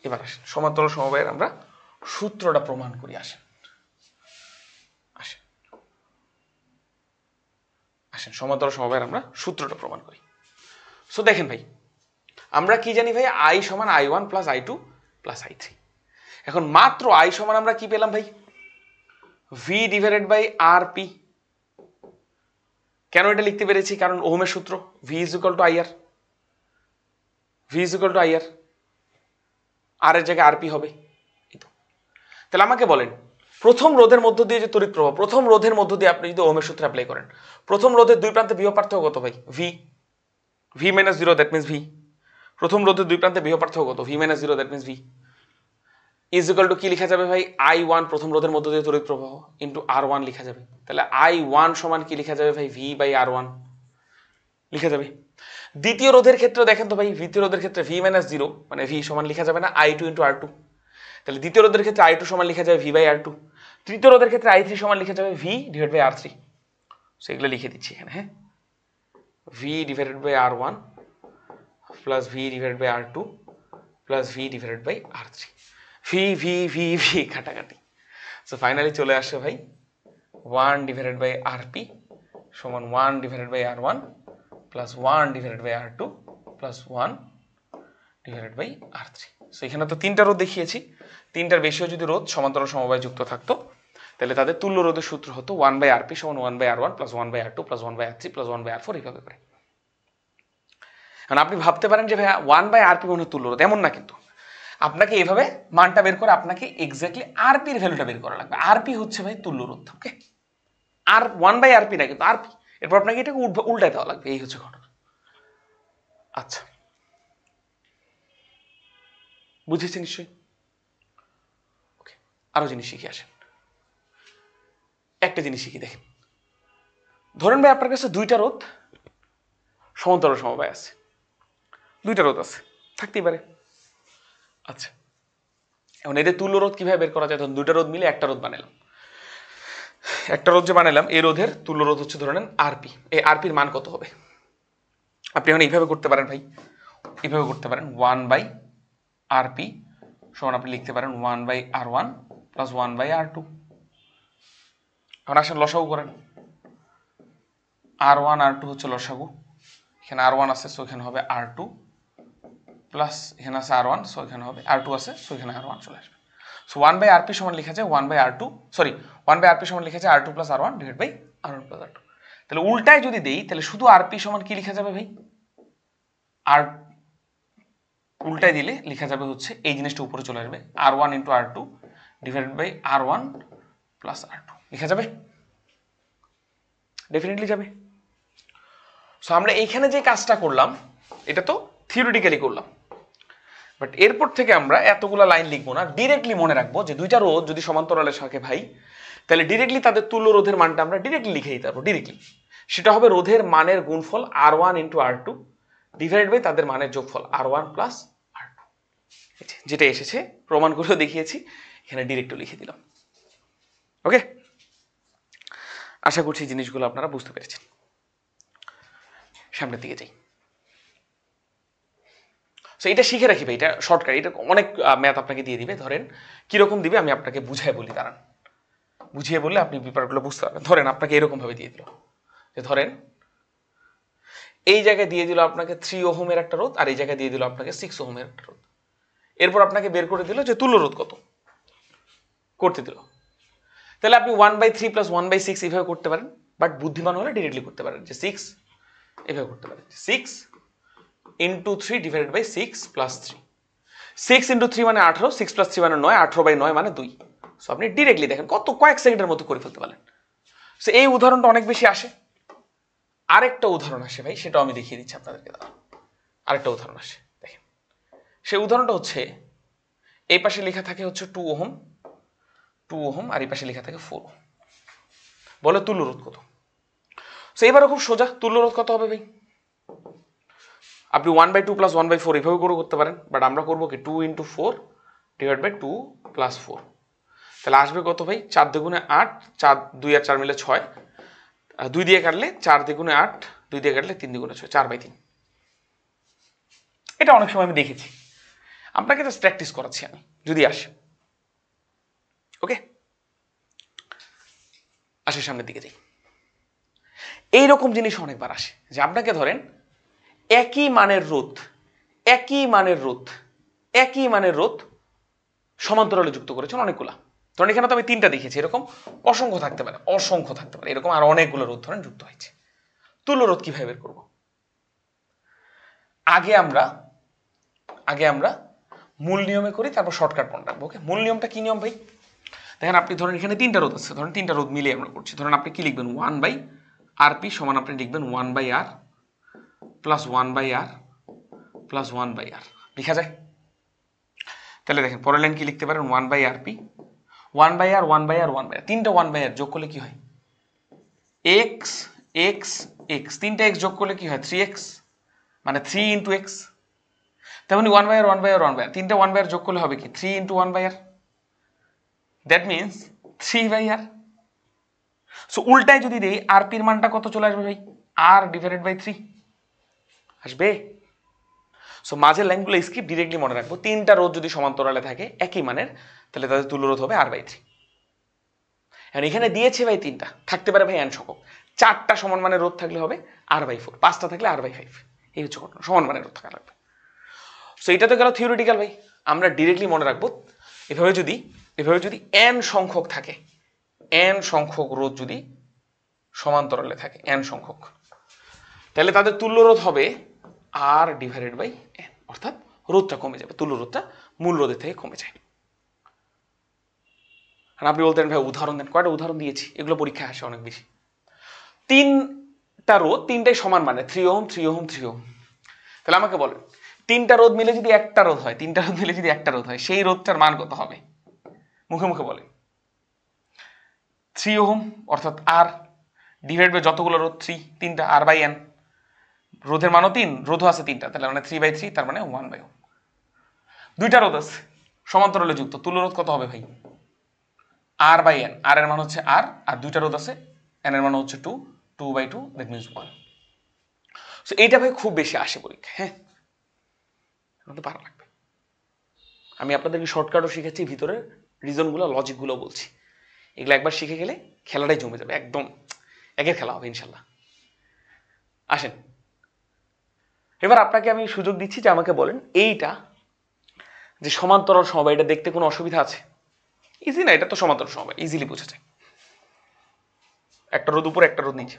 [SPEAKER 1] এবার আসেন সমান্তরাল সমবায়ের আমরা সূত্রটা প্রমাণ করি। আসেন সমান্তরাল সমবায়ের আমরা সূত্রটা প্রমাণ করি। সো দেখেন ভাই, আমরা কি জানি ভাই? আই সমান I1 plus I2 plus I3। এখন মাত্র আই সমান আমরা কি পেলাম ভাই? V divided by R P. কেন এটা লিখতে পেরেছি? কারণ ওহমের সূত্র, V is equal to IR, V is equal to IR, আর এর জায়গায় আরপি হবে। তাহলে আমাকে বলেন, প্রথম রোধের মধ্য দিয়ে যে তড়িৎ প্রবাহ, প্রথম রোধের মধ্য দিয়ে আপনি যদি ওহমের সূত্র অ্যাপ্লাই করেন, প্রথম রোধের দুই প্রান্তে বিভব পার্থক্য কত ভাই? V, V minus 0, that means V. প্রথম রোধের দুই প্রান্তে বিভব পার্থক্য কত? V minus 0, that means V is equal two কি লেখা যাবে ভাই? I1 প্রথম রোধের মধ্য দিয়ে তড়িৎ প্রবাহ ইন্টু R1 লেখা যাবে। তাহলে I1 সমান কি লেখা যাবে ভাই? ভি বাই R1 লেখা যাবে। দ্বিতীয় রোধের ক্ষেত্রে দেখেন তো ভাই, দ্বিতীয় রোধের ক্ষেত্রে ভি মাইনাস 0 মানে ভি সমান লেখা যাবে না I2 ইন্টু R2। তাহলে দ্বিতীয় রোধের ক্ষেত্রে I2 সমান লেখা যাবে ভি বাই R2। তৃতীয় রোধের ক্ষেত্রে I3 সমান লেখা যাবে ভি ডিভাইড বাই R3। সেগুলো লিখে দিচ্ছি এখানে, হ্যাঁ। V divided by R1 plus V divided by R2 plus V divided by R3। V V V V কাটাকাটি। সো ফাইনালি চলে আসে ভাই 1 ডিভাইডেড বাই আরপি সমান 1 divided by R1 plus 1 divided by R2 plus 1 divided by R3। So এখানে তো তিনটা রোধ দেখিয়েছি, তিনটার বেশিও যদি রোধ সমান্তরাল সমবায় যুক্ত থাকতো তাহলে তাদের তুল্য রোধের সূত্র হতো 1 বাই আরপি সমান 1 by R1 plus 1 by R2 plus 1 by R3 plus 1 by R4 এইভাবে করে। কারণ আপনি ভাবতে পারেন যে ভাইয়া 1 বাই আরপি মানে তুল্য রোধ, এমন না, কিন্তু আপনাকে এইভাবে মানটা বের করে আপনাকে এক্স্যাক্টলি আরপির ভ্যালুটা বের করা লাগবে। আরপি হচ্ছে ভাই তুল্য রোধ, ওকে? আর 1 বাই আরপি না, কিন্তু আরপি। এরপর আপনাকে এটাকে উল্টায় দেওয়া লাগবে, এই হচ্ছে ঘটনা। আচ্ছা, বুঝেছি নিশ্চয়ই? ওকে, আরো জিনিস শিখে আসেন। একটা জিনিস শিখি, দেখেন, ধরেন ভাই আপনার কাছে দুইটা রোধ সমান্তরাল সমবায় আছে, দুইটা রোধ আছে, থাকতেই পারে। আচ্ছা, এখন এদের তুল্য রোধ কিভাবে বের করা যায়? তখন দুইটা রোধ মিলে একটা রোধ বানালাম, একটা রোধ যে বানালাম এই রোধের তুল্য রোধ হচ্ছে ধরে নেন আরপি। এই আরপির মান কত হবে? আপনি এখন এইভাবে করতে পারেন ভাই, এইভাবে করতে পারেন 1/RP সমান আপনি লিখতে পারেন 1/R1 প্লাস 1/R2। এখন আসেন লসাগু করেন, R1 R2 হচ্ছে লসাগু, এখানে R1 আছে সো এখানে হবে R2 প্লাস এখানে আছে R1 সো এখানে হবে R2 আছে সো এখানে R1 চলে আসবে। সো 1/RP সমান লিখা যায় 1/R2, সরি 1/RP সমান লিখা যায় R2 plus R1 divide by R1 plus R2। তাহলে উল্টায় যদি দেই তাহলে শুধু RP সমান কি লিখা যাবে ভাই? আর উল্টায় দিলে লেখা যাবে হচ্ছে এই জিনিসটা উপরে চলে আসবে R1 into R2 divided by R1 plus R2 লেখা যাবে, ডেফিনেটলি যাবে। সো আমরা এইখানে যে কাজটা করলাম এটা তো থিওরিটিক্যালি করলাম, বাট এরপর থেকে আমরা এতগুলা লাইন লিখবো না, ডিরেক্টলি মনে রাখবো যে দুইটা রোধ যদি সমান্তরালে থাকে ভাই তাহলে ডিরেক্টলি তাদের তুল্য রোধের মানটা আমরা ডিরেক্টলি লিখে দিতে পারবো। ডিরেক্টলি সেটা হবে রোধের মানের গুণফল R1 into R2 divide by তাদের মানের যোগফল R1 প্লাস R2, যেটা এসেছে প্রমাণ করেও দেখিয়েছি, এখানে ডিরেক্টও লিখে দিলাম। ওকে, আশা করছি জিনিসগুলো আপনারা বুঝতে পেরেছেন। সামনের দিকে যাই। সো এটা শিখে রাখি ভাই, এটা শর্টকাট, এটা অনেক ম্যাথ আপনাকে দিয়ে দিবে। ধরেন কিরকম দিবে আমি আপনাকে বুঝাই বলি, দাঁড়ান বুঝিয়ে বললে আপনি ব্যাপারগুলো বুঝতে পারবেন। ধরেন আপনাকে এরকম ভাবে দিয়ে দিল যে ধরেন এই জায়গায় দিয়ে দিল আপনাকে 3 ওহমের একটা রোধ আর এই জায়গায় দিয়ে দিল আপনাকে 6 ওহমের একটা রোধ। এরপর আপনাকে বের করে দিল যে তুল্য রোধ কত করতে দিল। তাহলে আপনি 1/3 প্লাস 1/6 এইভাবে করতে পারেন, বাট বুদ্ধিমান হলে ডিরেক্টলি করতে পারেন যে 6 এইভাবে করতে পারেন 6 into 3 divided by 6 plus 3। 6 into 3 মানে 18, 6 প্লাস 3 মানে 9, 18/9 মানে 2। সো আপনি ডিরেক্টলি দেখেন কত কয়েক সেকেন্ডের মতো করে ফেলতে পারেন। সো এই উদাহরণটা অনেক বেশি আসে। আরেকটা উদাহরণ আসে ভাই, সেটাও আমি দেখিয়ে দিচ্ছি আপনাদেরকে। দাঁড়ান, আরেকটা উদাহরণ আসে দেখেন। সেই উদাহরণটা হচ্ছে এই পাশে লেখা থাকে হচ্ছে 2 ওহম আর এই পাশে লেখা থাকে 4 ওহম। বলে তুল্য রোধ কত? সো এবারে খুব সোজা, তুল্য রোধ কত হবে ভাই? আপনি 1/2 প্লাস 1/4 এভাবে করে করতে পারেন, বাট আমরা করবো কি 2 ইন্টু 4 ডিভাইড বাই 2 প্লাস 4। তাহলে আসবে কত ভাই? 4 দুগুণে 8, 4 2 আর 4 মিলে 6, 2 দিয়ে কাটলে 4 দ্বিগুণে 8, 2 দিয়ে কাটলে 3 দ্বিগুণে 6, 4/3। এটা অনেক সময় আমি দেখেছি, আপনাকে জাস্ট প্র্যাকটিস করাচ্ছি আমি যদি আসে। ওকে, আসে সামনের দিকে যাই। এইরকম জিনিস অনেকবার আসে যে আপনাকে ধরেন একই মানের রোধ সমান্তরালে যুক্ত করেছেন অনেকগুলা। ধরেন এখানে তো আমি 3টা দেখেছি, এরকম অসংখ্য থাকতে পারে এরকম আর অনেকগুলো রোধ ধরেন যুক্ত হয়েছে। তুল্য রোধ কিভাবে বের করব? আগে আমরা মূল নিয়মে করি, তারপর শর্টকাট মনে রাখবো। ওকে, মূল নিয়মটা কি নিয়ম ভাই? দেখেন আপনি ধরেন এখানে 3টা রোধ আছে, ধরেন 3টা রোধ মিলিয়ে আমরা করছি। ধরেন আপনি কি লিখবেন? 1/RP সমান আপনি লিখবেন 1/R plus 1/R plus 1/R লেখা যায়। তাহলে দেখেন পরের লাইন কি লিখতে পারেন? 1/RP 1/R 1/R 1/R, 3টা 1/R যোগ করলে কি হয়? x x x, 3টা x যোগ করলে কি হয়? 3x, মানে 3 ইন্টু x। তেমনি 1/R 1/R 1/R, 3টা 1/R যোগ করলে হবে কি? 3 into 1/R, that means 3/R। So উল্টায় যদি দেই RP এর মানটা কত চলে আসবে ভাই? R ডিভাইডেড বাই 3 আসবে। সো মাঝের লাইনগুলো স্কিপ, ডিরেক্টলি মনে রাখবো 3টা রোধ যদি সমান্তরালে থাকে একই মানের তাহলে তাদের তুল্য রোধ হবে R/3। এখন এখানে দিয়েছে ভাই 3টা, থাকতে পারে ভাই n সংখ্যক, 4টা সমান মানের রোধ থাকলে হবে R/4, 5টা থাকলে R/5। এই হচ্ছে ঘটনা, সমান মানের রোধ থাকা লাগবে। সো এটা তো গেল থিওরিটিক্যাল ভাই। আমরা ডিরেক্টলি মনে রাখবো এভাবে যদি n সংখ্যক থাকে, n সংখ্যক রোধ যদি সমান্তরালে থাকে n সংখ্যক, তাহলে তাদের তুল্য রোধ হবে R ডিভাইডেড বাই n, অর্থাৎ রোধটা কমে যাবে, তুল্য রোধটা মূল রোধের থেকে কমে যায়। আর আপনি বলতেন ভাই উদাহরণ দেন, কয়টা উদাহরণ দিয়েছি, এগুলো পরীক্ষায় আসে অনেক বেশি। 3টা রোধ 3টাই সমান মানে 3 ওহম 3 ওহম 3 ওহম। তাহলে আমাকে বলেন 3টা রোধ মিলে যদি একটা রোধ হয়, সেই রোধটার মান কত হবে? মুখে মুখে বলেন। 3 ওহম অর্থাৎ R ডিভাইড বাই যতগুলো রোধ 3টা R/n, রোধের মানও 3, রোধও আছে 3টা, তাহলে মানে 3/3, তার মানে 1/1। 2টা রোধ আছে সমান্তরালে যুক্ত, তুল্য রোধ কত হবে ভাই? আর বাই এন, আর এর মান হচ্ছে আর, আর দুইটা রোধ আছে, এন এর মান হচ্ছে 2, 2/2 দ্যাট মিনস 1। সো এইটা ভাই খুব বেশি আসে পরীক্ষা, হ্যাঁ তো পারা লাগবে। আমি আপনাদেরকে শর্টকাটও শিখেছি, ভিতরে রিজনগুলো লজিকগুলো বলছি, এগুলো একবার শিখে গেলে খেলাটাই জমে যাবে, একদম একের খেলা হবে ইনশাল্লাহ। আসেন এবার আপনাকে আমি সুযোগ দিচ্ছি যে আমাকে বলেন এইটা যে সমান্তরাল সমবায়, এটা দেখতে কোনো অসুবিধা আছে? ইজি না, এটা তো সমান্তরাল সমবায়, ইজিলি বোঝা যায়। একটা রোদ উপরে একটা রোদ নিচে,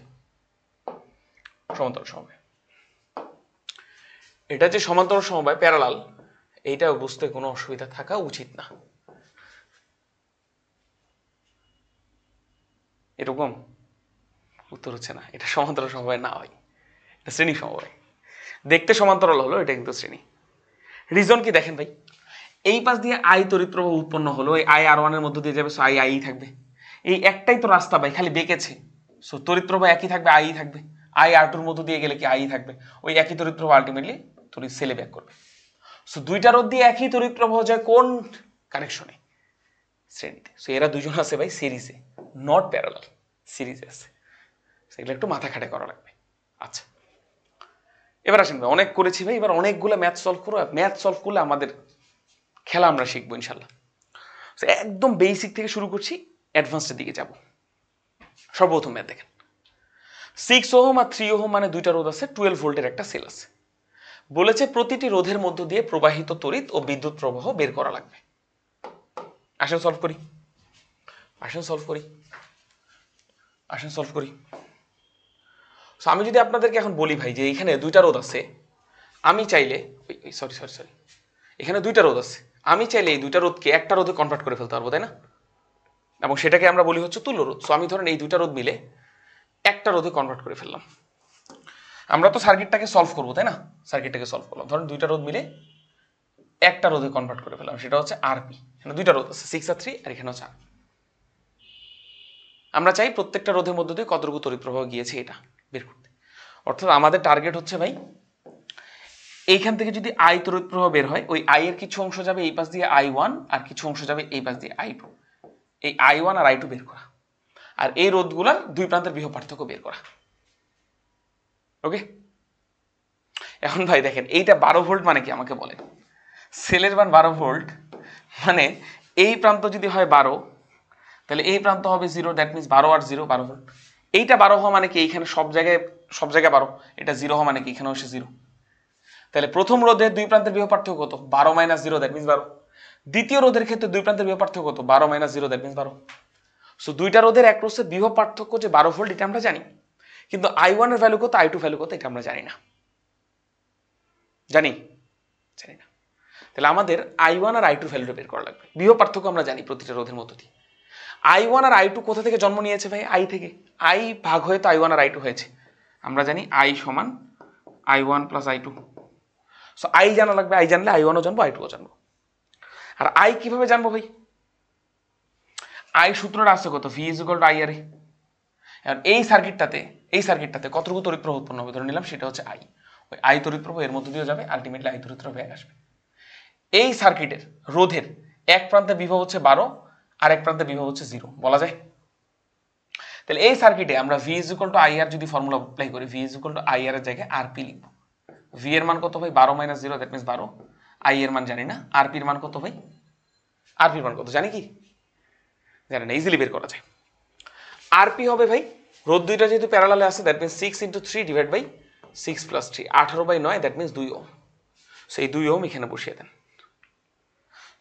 [SPEAKER 1] সমান্তরাল সমবায়। এটা যে সমান্তরাল সমবায় প্যারালাল, এইটা বুঝতে কোনো অসুবিধা থাকা উচিত না। এরকম উত্তর হচ্ছে না, এটা সমান্তরাল সমবায় না হয়, এটা শ্রেণী সমবায়। দেখতে সমান্তরাল হলো, এটা কিন্তু শ্রেণী। রিজন কি দেখেন ভাই, এই পাশ দিয়ে আই তড়িৎ প্রবাহ উৎপন্ন হলো, এই আই আর1 এর মধ্য দিয়ে যাবে, সো আই আই থাকবে। এই একটাই তো রাস্তা ভাই, খালি বেঁকেছে, সো তড়িৎ প্রবাহ একই থাকবে, আই থাকবে। আই আর2 এর মধ্য দিয়ে গেলে কি আই থাকবে, ওই একই তড়িৎ প্রবাহ আলটিমেটলি তড়িৎ সেলে ব্যাক করবে। সো দুইটা রোধ দিয়ে একই তড়িৎ প্রবাহ যায় কোন কানেকশনে? শ্রেণীতে। সো এরা দুজন আছে ভাই সিরিজে, নট প্যারালাল, সিরিজে আছে। সেগুলো একটু মাথা খাটাই করা লাগবে। আচ্ছা এবার আসেন ভাই, অনেক করেছি ভাই, এবার অনেকগুলো ম্যাথ সলভ করো। ম্যাথ সলভ করলে আমাদের খেলা আমরা শিখবো ইনশাল্লাহ। একদম বেসিক থেকে শুরু করছি, অ্যাডভান্সের দিকে যাব। সর্বপ্রথম ম্যাথ দেখেন, 6 ওহম আর 3 ওহম মানে দুইটা রোধ আছে, 12 ভোল্টের একটা সেল আছে। বলেছে প্রতিটি রোধের মধ্য দিয়ে প্রবাহিত তড়িৎ ও বিদ্যুৎ প্রবাহ বের করা লাগবে। আসেন সলভ করি, আসেন সলভ করি, আসেন সলভ করি। আমি যদি আপনাদেরকে এখন বলি ভাই যে এখানে দুইটা রোধ আছে, আমি চাইলে সরি সরি সরি এখানে দুইটা রোধ আছে, আমি চাইলে এই দুইটা রোধকে একটা রোধে কনভার্ট করে ফেলতে পারবো, তাই না? এবং সেটাকে আমরা বলি হচ্ছে তুল্য রোধ। সো আমি ধরেন এই দুইটা রোধ মিলে একটা রোধে কনভার্ট করে ফেললাম। আমরা তো সার্কিটটাকে সলভ করবো, তাই না? সার্কিটটাকে সলভ করলাম, ধরেন দুইটা রোধ মিলে একটা রোধে কনভার্ট করে ফেললাম, সেটা হচ্ছে আরপি। এখানে দুইটা রোধ আছে, 6 আর 3, আর এখানে হচ্ছে আর। আমরা চাই প্রত্যেকটা রোধের মধ্য দিয়ে কতটুকু তড়িৎ প্রবাহ গিয়েছে এটা বের করতে। অর্থাৎ আমাদের টার্গেট হচ্ছে ভাই, এইখান থেকে যদি আই তড়িৎ প্রবাহ বের হয়, ওই আই এর কিছু অংশ যাবে এই পাশ দিয়ে I1, আর কিছু অংশ যাবে এই পাশ দিয়ে I2। এই I1 আর I2 বের করা, আর এই রোধগুলার দুই প্রান্তের বিভব পার্থক্য বের করা। ওকে, এখন ভাই দেখেন এইটা 12 ভোল্ট মানে কি আমাকে বলেন? সেলের মান 12 ভোল্ট মানে এই প্রান্ত যদি হয় 12, তাহলে এই প্রান্ত হবে 0, দ্যাট মিনস 12 আর 0 12 ভোল্ট। এইটা 12 হওয়া মানে কি এইখানে সব জায়গায় 12, এটা 0 হওয়া মানে কি এখানে হচ্ছে 0। তাহলে প্রথম রোধের দুই প্রান্তের বিভব পার্থক্য কত? 12 - 0 দ্যাট মিনস 12। দ্বিতীয় রোধের ক্ষেত্রে দুই প্রান্তের বিভব পার্থক্য কত? 12 - 0 দ্যাট মিনস 12। সো দুইটা রোধের একরোসের বিভব পার্থক্য যে 12 ভোল্ট, এটা আমরা জানি, কিন্তু I1 এর ভ্যালু কত, I2 ভ্যালু কত, এটা আমরা জানি না। জানি? জানি না। তাহলে আমাদের I1 আর I2 ভ্যালুটা বের করা লাগবে। বিভব পার্থক্য আমরা জানি প্রতিটা রোধের মধ্য দিয়ে। I1 আর I2 কোথা থেকে জন্ম নিয়েছে ভাই? I থেকে। I ভাগ হয়ে তো I1 আর I2 হয়েছে। আমরা জানি I সমান I1 plus I2। So I জানা লাগবে, I জানলে I1 ও জানবো, I2 ও জানবো। আর I কিভাবে জানবো ভাই? I সূত্রটা আছে কত? V = I R A। এখন এই সার্কিটটাতে কতটুকু তড়িৎ প্রবাহ উৎপন্ন হবে ধরে নিলাম, সেটা হচ্ছে I। ওই I তড়িৎ প্রবাহ এর মধ্য দিয়ে যাবে, আলটিমেটলি I তড়িৎ প্রবাহ ব্যাক আসবে। এই সার্কিটের রোধের এক প্রান্তে বিভব হচ্ছে 12, আর এক প্রান্তে বিভব হচ্ছে 0, বলা যায়? তাহলে এই সার্কিটে আমরা V = I আর যদি ফর্মুলা অ্যাপ্লাই করি, V = I আর এর জায়গায় RP লিখব। V এর মান কত ভাই? 12 - 0 দ্যাট মিনস 12। I এর মান জানি না, RP এর মান কত ভাই? RP এর মান কত জানি কি? জানি না, ইজিলি বের করা যায়। RP হবে ভাই, রোধ দুইটা যেহেতু প্যারালালে আছে, that means 6 × 3 divide by 6 + 3, 18/9 that means 2 ohm. So এই 2 ওহম এখানে বসিয়ে দেন।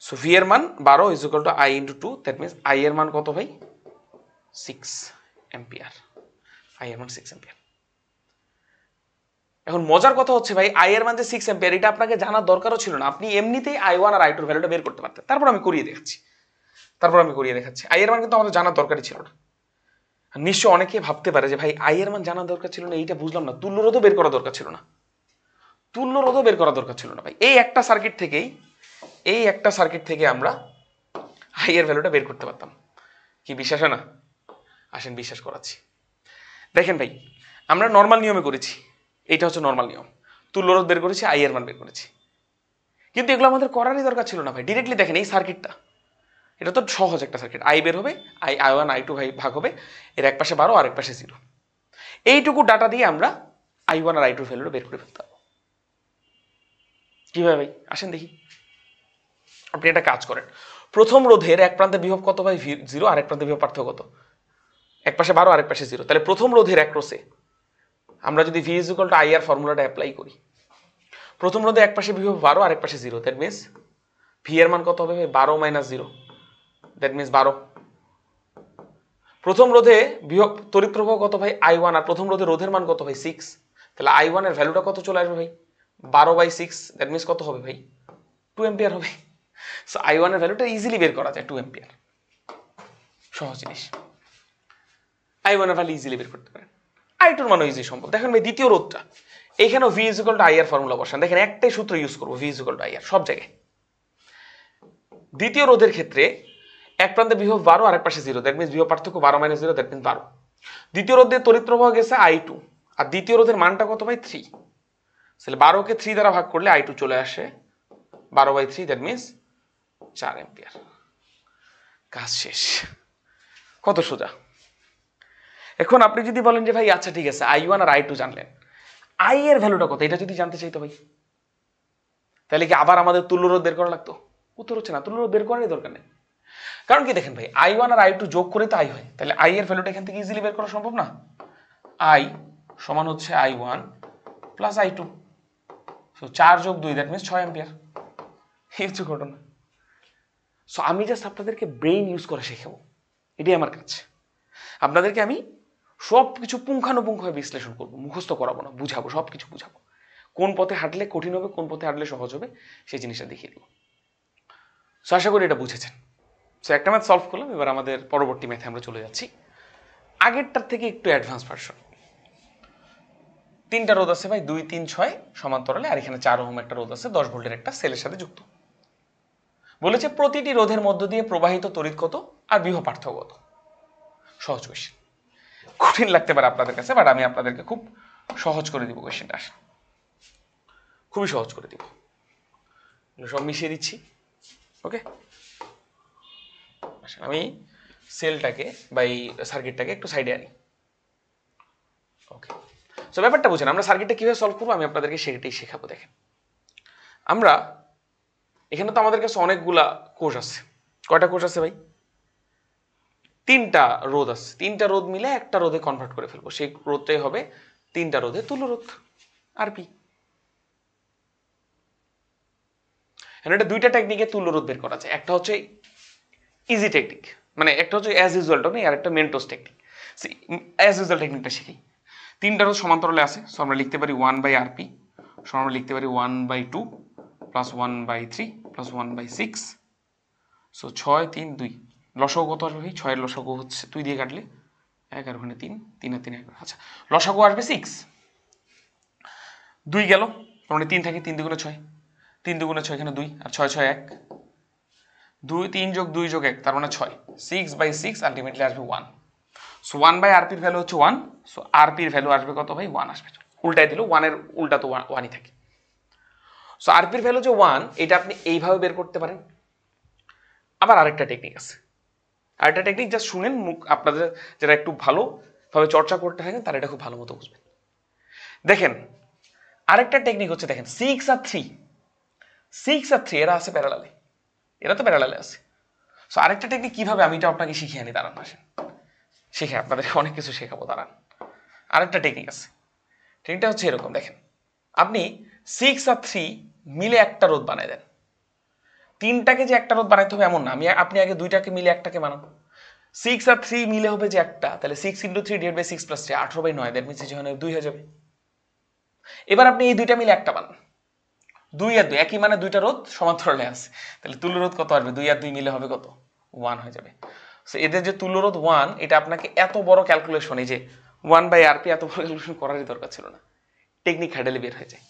[SPEAKER 1] সো V এর মান 12 = I × 2, দ্যাট মিনস I এর মান কত ভাই? 6 অ্যাম্পিয়ার। I এর মান 6 অ্যাম্পিয়ার। এখন মজার কথা হচ্ছে ভাই, I এর মান যে 6 অ্যাম্পিয়ার, এটা আপনাকে জানার দরকারও ছিল না। আপনি এমনিতেই I1 আর I2 এর ভ্যালুটা বের করতে পারতেন। তারপর আমি করিয়ে দেখাচ্ছি। I এর মান কিন্তু আমাদের জানার দরকারই ছিল না। নিশ্চয় অনেকে ভাবতে পারে যে ভাই I এর মান জানার দরকার ছিল না, এইটা বুঝলাম না, তুল্য রোধও বের করা দরকার ছিল না। তুল্য রোধও বের করা দরকার ছিল না ভাই। এই একটা সার্কিট থেকে আমরা I এর ভ্যালুটা বের করতে পারতাম। কি বিশ্বাস হয় না? আসেন বিশ্বাস করাচ্ছি। দেখেন ভাই, আমরা নর্মাল নিয়মে করেছি, এইটা হচ্ছে নর্মাল নিয়ম। তুল্য রোধ বের করেছি, I এর মান বের করেছি। কিন্তু এগুলো আমাদের করারই দরকার ছিল না ভাই। ডিরেক্টলি দেখেন এই সার্কিটটা, এটা তো সহজ একটা সার্কিট। আই বের হবে, I1 I2 ভাগ হবে, এর এক পাশে 12 আর এক পাশে 0। এইটুকু ডাটা দিয়ে আমরা I1 আর I2 ভ্যালুটা বের করে ফেলতে পারবো। কিভাবে ভাই আসেন দেখি। আপনি একটা কাজ করেন, প্রথম রোধের এক প্রান্তে বিভব কত ভাই? 0, আর এক প্রান্তে বিভব পার্থক্য কত? এক পাশে 12 আর এক পাশে 0। তাহলে প্রথম রোধের অ্যাক্রসে আমরা যদি V = I ফর্মুলাটা অ্যাপ্লাই করি, প্রথম রোধে এক পাশে বিভব 12 আর এক পাশে 0, দ্যাট মিনস ভি এর মান কত হবে ভাই? 12 - 0, দ্যাট মিনস 12। প্রথম রোধে বিভব তড়িৎ প্রবাহ কত ভাই? I1, আর প্রথম রোধে রোধের মান কত ভাই? 6। তাহলে I1 এর ভ্যালুটা কত চলে আসবে ভাই? 12/6, দ্যাট মিনস কত হবে ভাই? 2 অ্যাম্পিয়ার হবে। সো I1 এর ভ্যালুটা ইজিলি বের করা যায়, 2 অ্যাম্পিয়ার। সহজ জিনিস, I1 এর ভ্যালু ইজিলি বের করতে পারেন। I2 এর মানও ইজি সম্ভব। দেখেন ভাই দ্বিতীয় রোধটা, এইখানেও V = I ফর্মুলা বসান। দেখেন একটাই সূত্র ইউজ করবো, V = I সব জায়গায়। দ্বিতীয় রোধের ক্ষেত্রে এক প্রান্তে বিভব 12 আর এক পাশে 0, দ্যাট মিনস বিভব পার্থক্য 12 - 0, দ্যাট মিনস 12। দ্বিতীয় রোধে তড়িৎ প্রবাহ গেছে I2, আর দ্বিতীয় রোধের মানটা কত ভাই? 3। তাহলে 12 কে 3 দ্বারা ভাগ করলে I2 চলে আসে 12/3, দ্যাট মিনস 4 অ্যাম্পিয়ার। কাজ শেষ। কত সোজা। এখন আপনি যদি বলেন যে ভাই আচ্ছা ঠিক আছে, I1 আর I2 জানলেন, I এর ভ্যালুটা কত এটা যদি জানতে চাইতো ভাই, তাহলে কি আবার আমাদের তুল্য রোধ বের করা লাগতো? উত্তর হচ্ছে না, তুল্য রোধ বের করারই দরকার নেই। কারণ কি দেখেন ভাই, I1 আর I2 যোগ করে তো I হয়, তাহলে I এর ভ্যালুটা এখান থেকে ইজিলি বের করা সম্ভব না? I সমান হচ্ছে I1 প্লাস I2, সো 4 যোগ 2, দ্যাট মিনস 6 অ্যাম্পিয়ার। এই হচ্ছে ঘটনা। সো আমি জাস্ট আপনাদেরকে ব্রেইন ইউজ করে শেখাবো, এটাই আমার কাজ। আপনাদেরকে আমি সব কিছু পুঙ্খানুপুঙ্খভাবে বিশ্লেষণ করবো, মুখস্থ করাবো না, বুঝাবো, সব কিছু বুঝাবো। কোন পথে হাঁটলে কঠিন হবে, কোন পথে হাঁটলে সহজ হবে, সেই জিনিসটা দেখিয়ে দেবো। সো আশা করি এটা বুঝেছেন। সো একটা ম্যাথ সলভ করলাম, এবার আমাদের পরবর্তী ম্যাথে আমরা চলে যাচ্ছি। আগেরটার থেকে একটু অ্যাডভান্স ভার্সন। 3টা রোধ আছে ভাই, 2, 3, 6 সমান্তরালে, আর এখানে 4 ওহম একটা রোধ আছে 10 ভোল্টের একটা সেলের সাথে যুক্ত। বলেছে প্রতিটি রোধের মধ্য দিয়ে প্রবাহিত তড়িৎ কত আর বিভব পার্থক্য কত। সহজ কোয়েশ্চেন, কঠিন লাগতে পারে আপনাদের কাছে, বাট আমি আপনাদেরকে খুব সহজ করে দিব কোয়েশ্চেনটা। খুবই সহজ করে দিব, সব মিশিয়ে দিচ্ছি। ওকে, আমি সেলটাকে বা এই সার্কিটটাকে একটু সাইডে আনি। ওকে, সো ব্যাপারটা বুঝেন, আমরা সার্কিটটা কিভাবে সলভ করবো আমি আপনাদেরকে সেটাই শেখাবো। দেখেন আমরা এখানে তো আমাদের কাছে অনেকগুলা কোষ আছে। কয়টা কোষ আছে ভাই? 3টা রোধ আছে। 3টা রোধ মিলে একটা রোধে কনভার্ট করে ফেলবো, সেই রোধটাই হবে 3টা রোধে তুল্য রোধ, আরপি। এটা 2টা টেকনিকে তুল্য রোধ বের করা যায়। একটা হচ্ছে ইজি টেকনিক, মানে একটা হচ্ছে অ্যাজ ইউজুয়াল টেকনিক, আর একটা মেন্টোস টেকনিক। অ্যাজ ইউজুয়াল টেকনিকটা শিখি। 3টা রোধ সমান্তরালে আছে, সো আমরা লিখতে পারি 1/RP সমান আমরা লিখতে পারি 1/2 প্লাস 1/3 প্লাস 1/6। সো 6, 3, 2, লসাগু কত আসবে ভাই? 6 এর লসাগু হচ্ছে 2 দিয়ে কাটলে 1, আর ওখানে 3, 3 আর 3 1। আচ্ছা, লসাগু আসবে 6। 2 গেল, মানে 3 থাকে, 3 দুগুণে 6, 3 দুগুণে 6, এখানে 2, আর 6, 6, 1, 2, 3 যোগ 2 যোগ 1, তার মানে 6, 6/6 আলটিমেটলি আসবে 1। সো 1/RP এর ভ্যালু হচ্ছে 1, সো RP এর ভ্যালু আসবে কত ভাই? 1 আসবে। উল্টাই দিল, 1 এর উল্টা তো 1ই থাকে। সো RP এর ভ্যালু যে 1, এটা আপনি এইভাবে বের করতে পারেন। আবার আরেকটা টেকনিক আছে, আরেকটা টেকনিক জাস্ট শুনেন, মুখ আপনাদের যারা একটু ভালোভাবে চর্চা করতে থাকেন তারা এটা খুব ভালো মতো বুঝবেন। দেখেন আরেকটা টেকনিক হচ্ছে, দেখেন 6 আর 3 এরা আছে প্যারালালে, এরা তো প্যারালালে আছে। সো আরেকটা টেকনিক কিভাবে, আমি এটা আপনাকে শিখিয়ে আনি, দাঁড়ান আসেন শিখে আপনাদের অনেক কিছু শেখাবো, দাঁড়ান। আরেকটা টেকনিক আছে, টেকনিকটা হচ্ছে এরকম। দেখেন আপনি 6 আর 3 মিলে একটা রোধ বানাই দেন। 3টাকে যে একটা রোধ বানাইতে হবে এমন না, আপনি আগে 2টাকে মিলে একটাকে বানান। 6 আর 3 মিলে হবে যে একটা, তাহলে 6 × 3 / 6 + 3 18/9, দ্যাট মিনস এখানে 2 হয়ে যাবে। এবার আপনি এই 2টা মিলে একটা বানান, 2 আর 2 একই, মানে 2টা রোধ সমান্তরালে আছে, তাহলে তুল্য রোধ কত আসবে? 2 আর 2 মিলে হবে কত? 1 হয়ে যাবে। সো এদের যে তুল্য রোধ 1, এটা আপনাকে এত বড় ক্যালকুলেশন, এই যে 1/RP এত বড় ক্যালকুলেশন করারই দরকার ছিল না, টেকনিক খাটালে বের হয়ে যায়।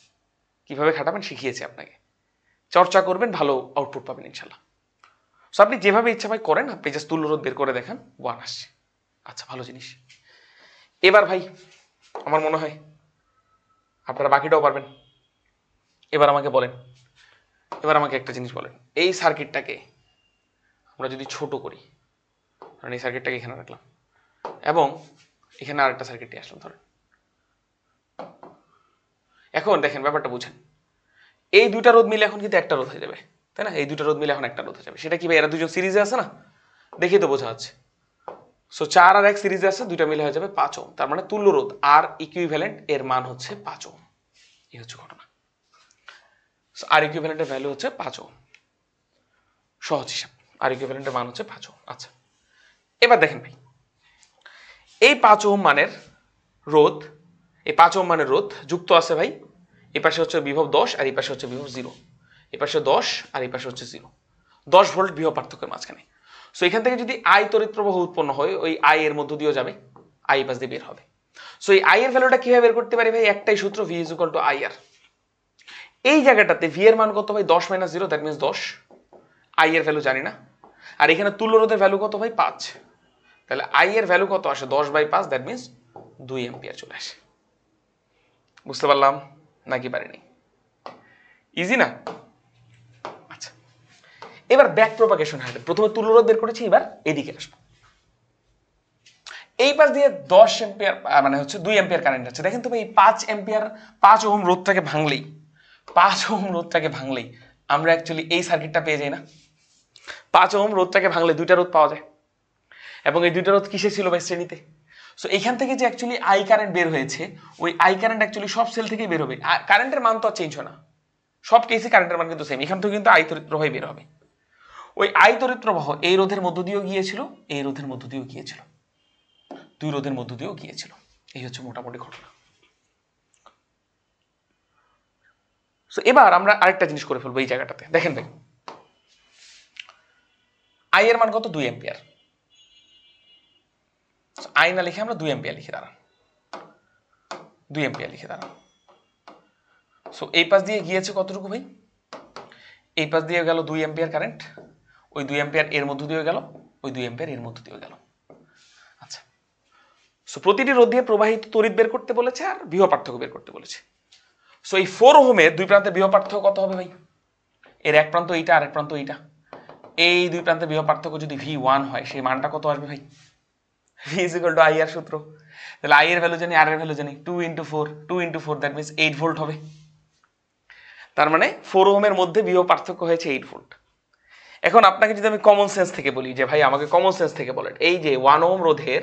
[SPEAKER 1] কিভাবে খাটাবেন শিখিয়েছি আপনাকে, চর্চা করবেন, ভালো আউটপুট পাবেন ইনশাল্লাহ। সো আপনি যেভাবে ইচ্ছা ভাই করেন, আপনি জাস্ট তুল্য রোধ বের করে দেখান, 1 আসছে। আচ্ছা, ভালো জিনিস। এবার ভাই আমার মনে হয় আপনারা বাকিটাও পারবেন। এবার আমাকে বলেন এবার আমাকে একটা জিনিস বলেন, এই সার্কিটটাকে আমরা যদি ছোট করি, ধরেন এই সার্কিটটাকে এখানে রাখলাম এবং এখানে আরেকটা সার্কিট নিয়ে আসলাম ধরেন, এখন দেখেন ব্যাপারটা বুঝেন, এই দুইটা রোধ মিলে এখন কিন্তু একটা রোধ হয়ে যাবে, তাই না? এই দুইটা রোধ মিলে এখন একটা রোধ হয়ে যাবে। সেটা কি ভাই? এরা দুজন সিরিজে আছে না, দেখেই তো বোঝা যাচ্ছে। সো 4 আর 1 সিরিজে আছে, দুইটা মিলে হয়ে যাবে 5 ওহম। তার মানে তুল্য রোধ আর ইকুইভ্যালেন্ট এর মান হচ্ছে 5 ওহম। এই হচ্ছে ঘটনা। আর ইকুইভ্যালেন্টের ভ্যালু হচ্ছে 5 ওহম, সহজ হিসাব। আর ইকুইভ্যালেন্টের মান হচ্ছে 5 ওহম। আচ্ছা, এবার দেখেন ভাই, এই 5 ওহম মানের রোধ, এই 5 ওহম মানের রোধ যুক্ত আছে ভাই, এই পাশে হচ্ছে বিভব 10 আর এই পাশে হচ্ছে বিভব 0, এই পাশে 10 আর এই পাশে হচ্ছে 0, 10 ভোল্ট বিভব পার্থক্যের মাঝখানে। সো এখান থেকে যদি আই তড়িৎ প্রবাহ উৎপন্ন হয়, ওই আই এর মধ্য দিয়েও যাবে, আই পাশ দিয়ে বের হবে। সো এই আই এর ভ্যালুটা কিভাবে বের করতে পারি ভাই? একটাই সূত্র, V is equal to I R. এই জায়গাটাতে ভি এর মান কত ভাই? 10 - 0, দ্যাট মিনস 10। আই এর ভ্যালু জানি না, আর এখানে তুল্য রোধের ভ্যালু কত ভাই? 5। তাহলে আই এর ভ্যালু কত আসে? 10/5, দ্যাট মিনস 2 এম্পিয়ার চলে আসে। বুঝতে পারলাম নাকি পারিনি? ইজি না? আচ্ছা, এবার ব্যাক প্রপাগেশন হারে প্রথমে তুল্য রোধ বের করেছি, এবার এদিকে আসবো। এই পাশ দিয়ে 10 এম্পিয়ার মানে হচ্ছে 2 এম্পিয়ার কারেন্ট আছে। দেখেন তো ভাই, 5 এম্পিয়ার 5 ওহম রোধটাকে ভাঙলেই, 5 ওহম রোধটাকে ভাঙলেই আমরা অ্যাকচুয়ালি এই সার্কিটটা পেয়ে যাই না? 5 ওহম রোধটাকে ভাঙলে দুইটা রোধ পাওয়া যায়, এবং এই দুইটা রোধ কিসে ছিল ভাই? শ্রেণীতে। সো এখান থেকে যে অ্যাকচুয়ালি আই কারেন্ট বের হয়েছে, ওই আই কারেন্ট অ্যাকচুয়ালি সব সেল থেকেই বের হবে। কারেন্টের মান তো আর চেঞ্জ হয় না, সব কেসে কারেন্টের মান কিন্তু সেম। এখান থেকে কিন্তু আই তড়িৎ প্রবাহ বের হবে। ওই আই তড়িৎ প্রবাহ এই রোধের মধ্য দিয়েও গিয়েছিল, এই রোধের মধ্য দিয়েও গিয়েছিল, দুই রোধের মধ্য দিয়েও গিয়েছিল। এই হচ্ছে মোটামুটি ঘটনা। সো এবার আমরা আরেকটা জিনিস করে ফেলবো এই জায়গাটাতে। দেখেন ভাই, আই এর মান কত? 2 এম্পিয়ার। আই না লিখে আমরা 2 এম্পিয়ার লিখে দাঁড়ান, 2 এম্পিয়ার লিখে দাঁড়ান। সো এই পাশ দিয়ে গিয়েছে কতটুকু ভাই? এই পাশ দিয়ে গেল 2 এম্পিয়ার কারেন্ট, ওই 2 এম্পিয়ার এর মধ্য দিয়ে গেল, ওই 2 এম্পিয়ার এর মধ্য দিয়ে গেল। আচ্ছা, সো প্রতিটি রোধ দিয়ে প্রবাহিত তড়িৎ বের করতে বলেছে আর বিভব পার্থক্য বের করতে বলেছে। সো এই 4 ওহমের দুই প্রান্তের বিভব পার্থক্য কত হবে ভাই? এর এক প্রান্ত এইটা আর এক প্রান্ত এইটা, এই দুই প্রান্তের বিভব পার্থক্য যদি V1 হয়, সেই মানটা কত আসবে ভাই? V is equal to I R সূত্র। তাহলে আই এর ভ্যালু জানি, আর এর ভ্যালু জানি, 2 × 4, 2 × 4, দ্যাট মিনস 8 ভোল্ট হবে। তার মানে 4 ওহমের মধ্যে বিভব পার্থক্য হয়েছে 8 ভোল্ট। এখন আপনাকে যদি আমি কমন সেন্স থেকে বলি যে ভাই আমাকে কমন সেন্স থেকে বলেন, এই যে 1 ওহম রোধের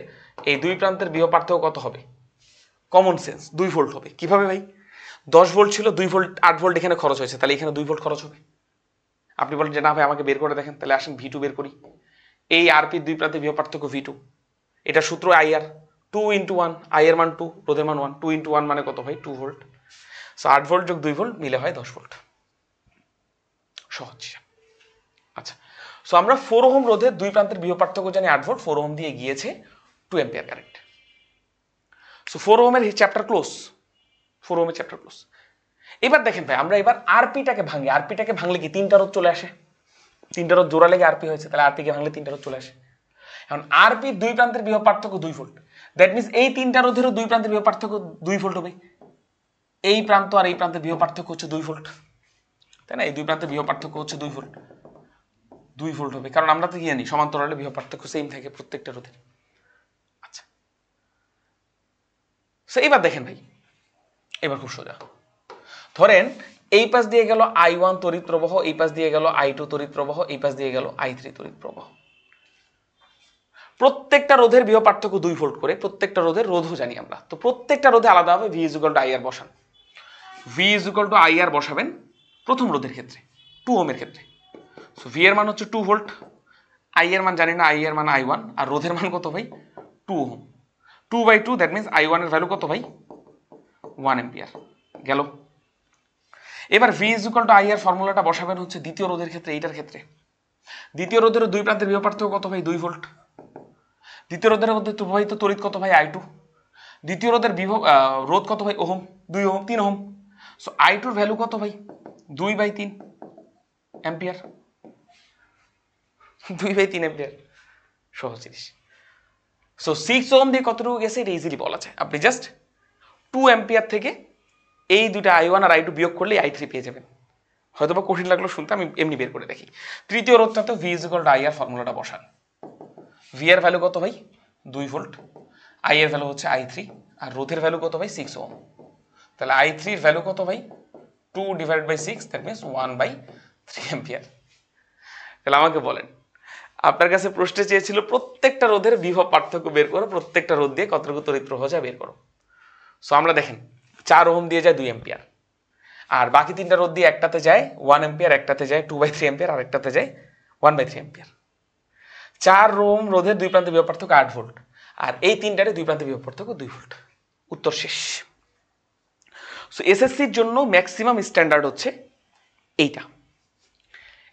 [SPEAKER 1] এই দুই প্রান্তের বিভব পার্থক্য কত হবে? কমন সেন্স 2 ভোল্ট হবে। কিভাবে ভাই? 10 ভোল্ট ছিল, 2 ভোল্ট 8 ভোল্ট এখানে খরচ হয়েছে, তাহলে এখানে 2 ভোল্ট খরচ হবে। আপনি বলেন যে না ভাই আমাকে বের করে দেখেন, তাহলে আসেন V2 বের করি। এই আরপি দুই প্রান্তের বিভব পার্থক্য V2, এটা সূত্র আইআর, 2 × 1, আই এর মান 2, রোধের মান 1, 2 × 1 মানে কত ভাই? 2 ভোল্ট। সো 8 ভোল্ট যোগ 2 ভোল্ট মিলে হয় 10 ভোল্ট। সহজ। আচ্ছা, সো আমরা 4 ওহম রোধের দুই প্রান্তের বিভব পার্থক্য জানি 8 ভোল্ট, 4 ওহম দিয়ে গিয়েছে 2 এম্পিয়ার কারেন্ট। সো 4 ওহমের চ্যাপ্টার ক্লোজ, 4 ওহমের চ্যাপ্টার ক্লোজ। এবার দেখেন ভাই, আমরা এবার আরপিটাকে ভাঙি। আরপিটাকে ভাঙলে কি 3টা রোধ চলে আসে? 3টা রোধ জোড়া লেগে আরপি হয়েছে, তাহলে আরপি কে ভাঙলে 3টা রোধ চলে আসে। এখন আরপি দুই প্রান্তের বিভব পার্থক্য 2 ভোল্ট, দ্যাট মিনস এই 3টা রোধেরও দুই প্রান্তের বিভব পার্থক্য 2 ভোল্ট হবে। এই প্রান্ত আর এই প্রান্তের বিভব পার্থক্য হচ্ছে 2 ভোল্ট, তাই না? এই দুই প্রান্তের বিভব পার্থক্য হচ্ছে 2 ভোল্ট, 2 ভোল্ট হবে, কারণ আমরা তো কি জানি সমান্তরালে বিভব পার্থক্য সেম থাকে প্রত্যেকটা রোধের। আচ্ছা, সো এবার দেখেন ভাই, এবার খুব সোজা। ধরেন এই পাশ দিয়ে গেল I1 তড়িৎ প্রবাহ, এই পাশ দিয়ে গেল I2 তড়িৎ প্রবাহ, এই পাশ দিয়ে গেল I3 তড়িৎ প্রবাহ। প্রত্যেকটা রোধের বিভব পার্থক্য 2 ভোল্ট করে, প্রত্যেকটা রোধের রোধও জানি আমরা, তো প্রত্যেকটা রোধে আলাদা হবে। V is equal two IR বসান, V is equal two IR বসাবেন প্রথম রোধের ক্ষেত্রে, 2 ওহমের ক্ষেত্রে। সো V এর মান হচ্ছে 2 ভোল্ট, I এর মান জানি না, I এর মান I1, আর রোধের মান কত ভাই? 2 ওহম। 2/2, দ্যাট মিনস I1 এর ভ্যালু কত ভাই? 1 এম্পিয়ার গেল। এবার V is equal two IR ফর্মুলাটা বসাবেন হচ্ছে দ্বিতীয় রোধের ক্ষেত্রে, এইটার ক্ষেত্রে। দ্বিতীয় রোধের দুই প্রান্তের বিভব পার্থক্য কত ভাই? 2 ভোল্ট। দ্বিতীয় রোধের মধ্যে প্রবাহিত তড়িৎ কত ভাই? I2। দ্বিতীয় রোধের বিভব রোধ কত ভাই? Ohm, 2 ohm, 3 ohm. So I2 এর ভ্যালু কত ভাই? 2/3 এম্পিয়ার, 2/3 এম্পিয়ার। সহজ জিনিস। সো 6 ওহম দিয়ে কতটুকু গেছে এটা ইজিলি বলা যায়। আপনি জাস্ট 2 এম্পিয়ার থেকে এই দুটা I1 আর I2 বিয়োগ করলে I3 পেয়ে যাবেন, হয়তো বা কঠিন লাগলো শুনতে, আমি এমনি বের করে দেখি। তৃতীয় রোধটাতে V is equal to I R ফর্মুলাটা বসান। ভি এর ভ্যালু কত ভাই? 2 ভোল্ট। আই এর ভ্যালু হচ্ছে i3, আর রোধের ভ্যালু কত ভাই? 6 ওহম। তাহলে i3 এর ভ্যালু কত ভাই? 2 divided by 6, that means 1/3 ampere. তাহলে আমাকে বলেন, আপনার কাছে প্রশ্নে চেয়েছিল প্রত্যেকটা রোধের বিভব পার্থক্য বের করো, প্রত্যেকটা রোধ দিয়ে কতটুকু তড়িৎ প্রবাহ যায় বের করো। সো আমরা দেখেন 4 ওহম দিয়ে যায় 2 অ্যাম্পিয়ার, আর বাকি তিনটা রোধ দিয়ে একটাতে যায় 1 অ্যাম্পিয়ার, একটাতে যায় 2/3 অ্যাম্পিয়ার, আর একটাতে যায় 1/3 অ্যাম্পিয়ার। 4 ওহম রোধের দুই প্রান্তে বিভব পার্থক্য 8 ভোল্ট, আর এই তিনটারে দুই প্রান্তে বিভব পার্থক্য 2 ভোল্ট। উত্তর শেষ। সো এসএসসির জন্য ম্যাক্সিমাম স্ট্যান্ডার্ড হচ্ছে এইটা।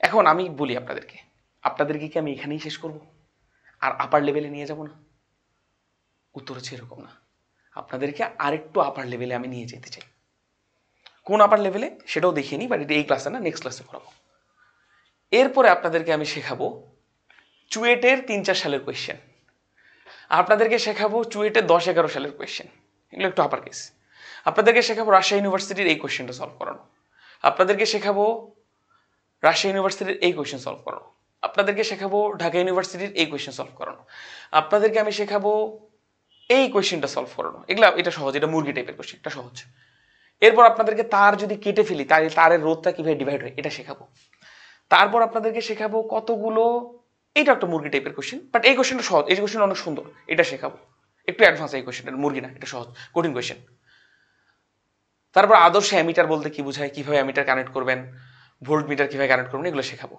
[SPEAKER 1] এখন আমি বলি আপনাদেরকে কি আমি এখানেই শেষ করব আর আপার লেভেলে নিয়ে যাব না? উত্তর হচ্ছে এরকম না, আপনাদেরকে আরেকটু আপার লেভেলে আমি নিয়ে যেতে চাই। কোন আপার লেভেলে সেটাও দেখিয়ে নিই, বাট এটা এই ক্লাসে না, নেক্সট ক্লাসে পড়াবো। এরপরে আপনাদেরকে আমি শেখাবো চুয়েটের 3-4 সালের কোয়েশ্চেন, আপনাদেরকে শেখাবো চুয়েটের 10-11 সালের কোয়েশ্চেন, এগুলো একটু আপার কেস। আপনাদেরকে শেখাবো রাজশাহী ইউনিভার্সিটির এই কোয়েশ্চেনটা সলভ করানো, আপনাদেরকে শেখাবো রাজশাহী ইউনিভার্সিটির এই কোয়েশ্চেন সলভ করানো, আপনাদেরকে শেখাবো ঢাকা ইউনিভার্সিটির এই কোয়েশ্চেন সলভ করানো, আপনাদেরকে আমি শেখাবো এই কোয়েশ্চেনটা সলভ করানো। এটা সহজ, এটা মুরগি টাইপের কোয়েশ্চেন, এটা সহজ। এরপর আপনাদেরকে তার যদি কেটে ফেলি তারের রোধটা কিভাবে ডিভাইড হয় এটা শেখাবো। তারপর আপনাদেরকে শেখাবো কতগুলো, এটা একটা মুরগি টাইপের কোয়েশ্চেন, বাট এই কোয়েশ্চেনটা সহজ, এই কোয়েশ্চেন অনেক সুন্দর, এটা শেখাবো। একটু অ্যাডভান্স এই কোয়েশ্চেনটা, মুরগি না, এটা সহজ, কঠিন কোয়েশ্চেন। তারপর আদর্শ অ্যামিটার বলতে কি বোঝায়, কিভাবে অ্যামিটার কানেক্ট করবেন, ভোল্ট মিটার কিভাবে কানেক্ট করবেন, এগুলো শেখাবো।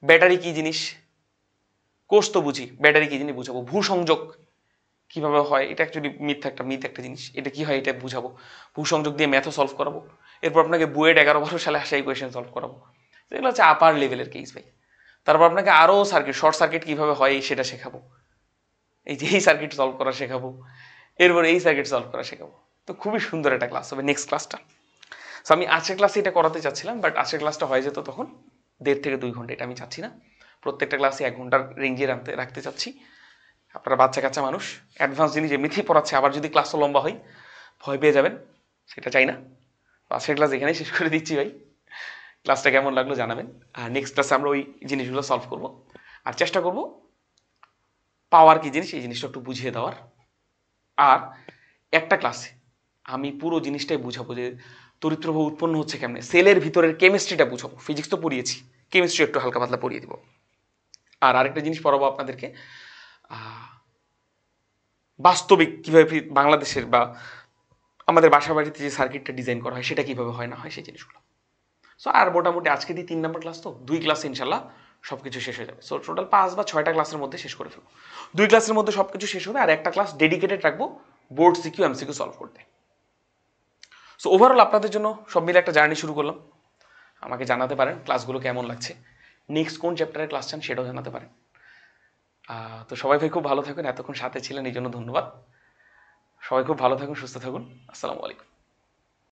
[SPEAKER 1] ব্যাটারি কি জিনিস, কোর্স তো বুঝি, ব্যাটারি কি জিনিস বুঝাবো। ভূসংযোগ কিভাবে হয়, এটা অ্যাকচুয়ালি মিথ একটা জিনিস, এটা কি হয় এটা বুঝাবো। ভূসংযোগ দিয়ে ম্যাথও সলভ করাবো। এরপর আপনাকে বুয়েট 11-12 সালে আসা এই কোয়েশ্চেন সলভ করাবো। এগুলো হচ্ছে আপার লেভেলের কেস ভাই। তারপর আপনাকে আরও শর্ট সার্কিট কিভাবে হয় সেটা শেখাবো, এই যে এই সার্কিট সলভ করা শেখাবো, এরপর এই সার্কিট সলভ করা শেখাবো। তো খুবই সুন্দর একটা ক্লাস হবে নেক্সট ক্লাসটা। সো আমি আজকের ক্লাসে এটা করাতে চাচ্ছিলাম, বাট আজকের ক্লাসটা হয়ে যেত তখন 1.5 থেকে 2 ঘন্টা, এটা আমি চাচ্ছি না। প্রত্যেকটা ক্লাসে 1 ঘন্টার রেঞ্জে রাখতে চাচ্ছি। আপনারা বাচ্চা কাচ্চা মানুষ, অ্যাডভান্স জিনিস এমনিতেই পড়াচ্ছে, আবার যদি ক্লাসও লম্বা হয় ভয় পেয়ে যাবেন, সেটা চাই না। আজকের ক্লাস এখানেই শেষ করে দিচ্ছি ভাই। ক্লাসটা কেমন লাগলো জানাবেন, আর নেক্সট ক্লাসে আমরা ওই জিনিসগুলো সলভ করব, আর চেষ্টা করব পাওয়ার কি জিনিস এই জিনিসটা একটু বুঝিয়ে দেওয়ার। আর একটা ক্লাসে আমি পুরো জিনিসটাই বুঝাবো যে তড়িৎ প্রবাহ উৎপন্ন হচ্ছে কেমনে, সেলের ভিতরের কেমিস্ট্রিটা বুঝাবো। ফিজিক্স তো পড়িয়েছি, কেমিস্ট্রি একটু হালকা পাতলা পড়িয়ে দিব। আর আরেকটা জিনিস পড়াবো আপনাদেরকে, বাস্তবিক কীভাবে বাংলাদেশের বা আমাদের বাসা বাড়িতে যে সার্কিটটা ডিজাইন করা হয় সেটা কীভাবে হয় না হয় সেই জিনিসগুলো। সো আর মোটামুটি আজকে দিয়ে 3 নম্বর ক্লাস, তো 2 ক্লাসে ইনশাল্লাহ সব কিছু শেষ হয়ে যাবে। সো টোটাল 5 বা 6টা ক্লাসের মধ্যে শেষ করে ফেলবো। 2 ক্লাসের মধ্যে সব কিছু শেষ হবে, আর একটা ক্লাস ডেডিকেটেড রাখবো বোর্ড সিকিউ এমসিকিউ সলভ করতে। সো ওভারঅল আপনাদের জন্য সব মিলে একটা জার্নি শুরু করলাম। আমাকে জানাতে পারেন ক্লাসগুলো কেমন লাগছে, নেক্সট কোন চ্যাপ্টারের ক্লাস চান সেটাও জানাতে পারেন। তো সবাই ভাই খুব ভালো থাকুন, এতক্ষণ সাথে ছিলেন এই জন্য ধন্যবাদ। সবাই খুব ভালো থাকুন, সুস্থ থাকুন। আসসালামু আলাইকুম।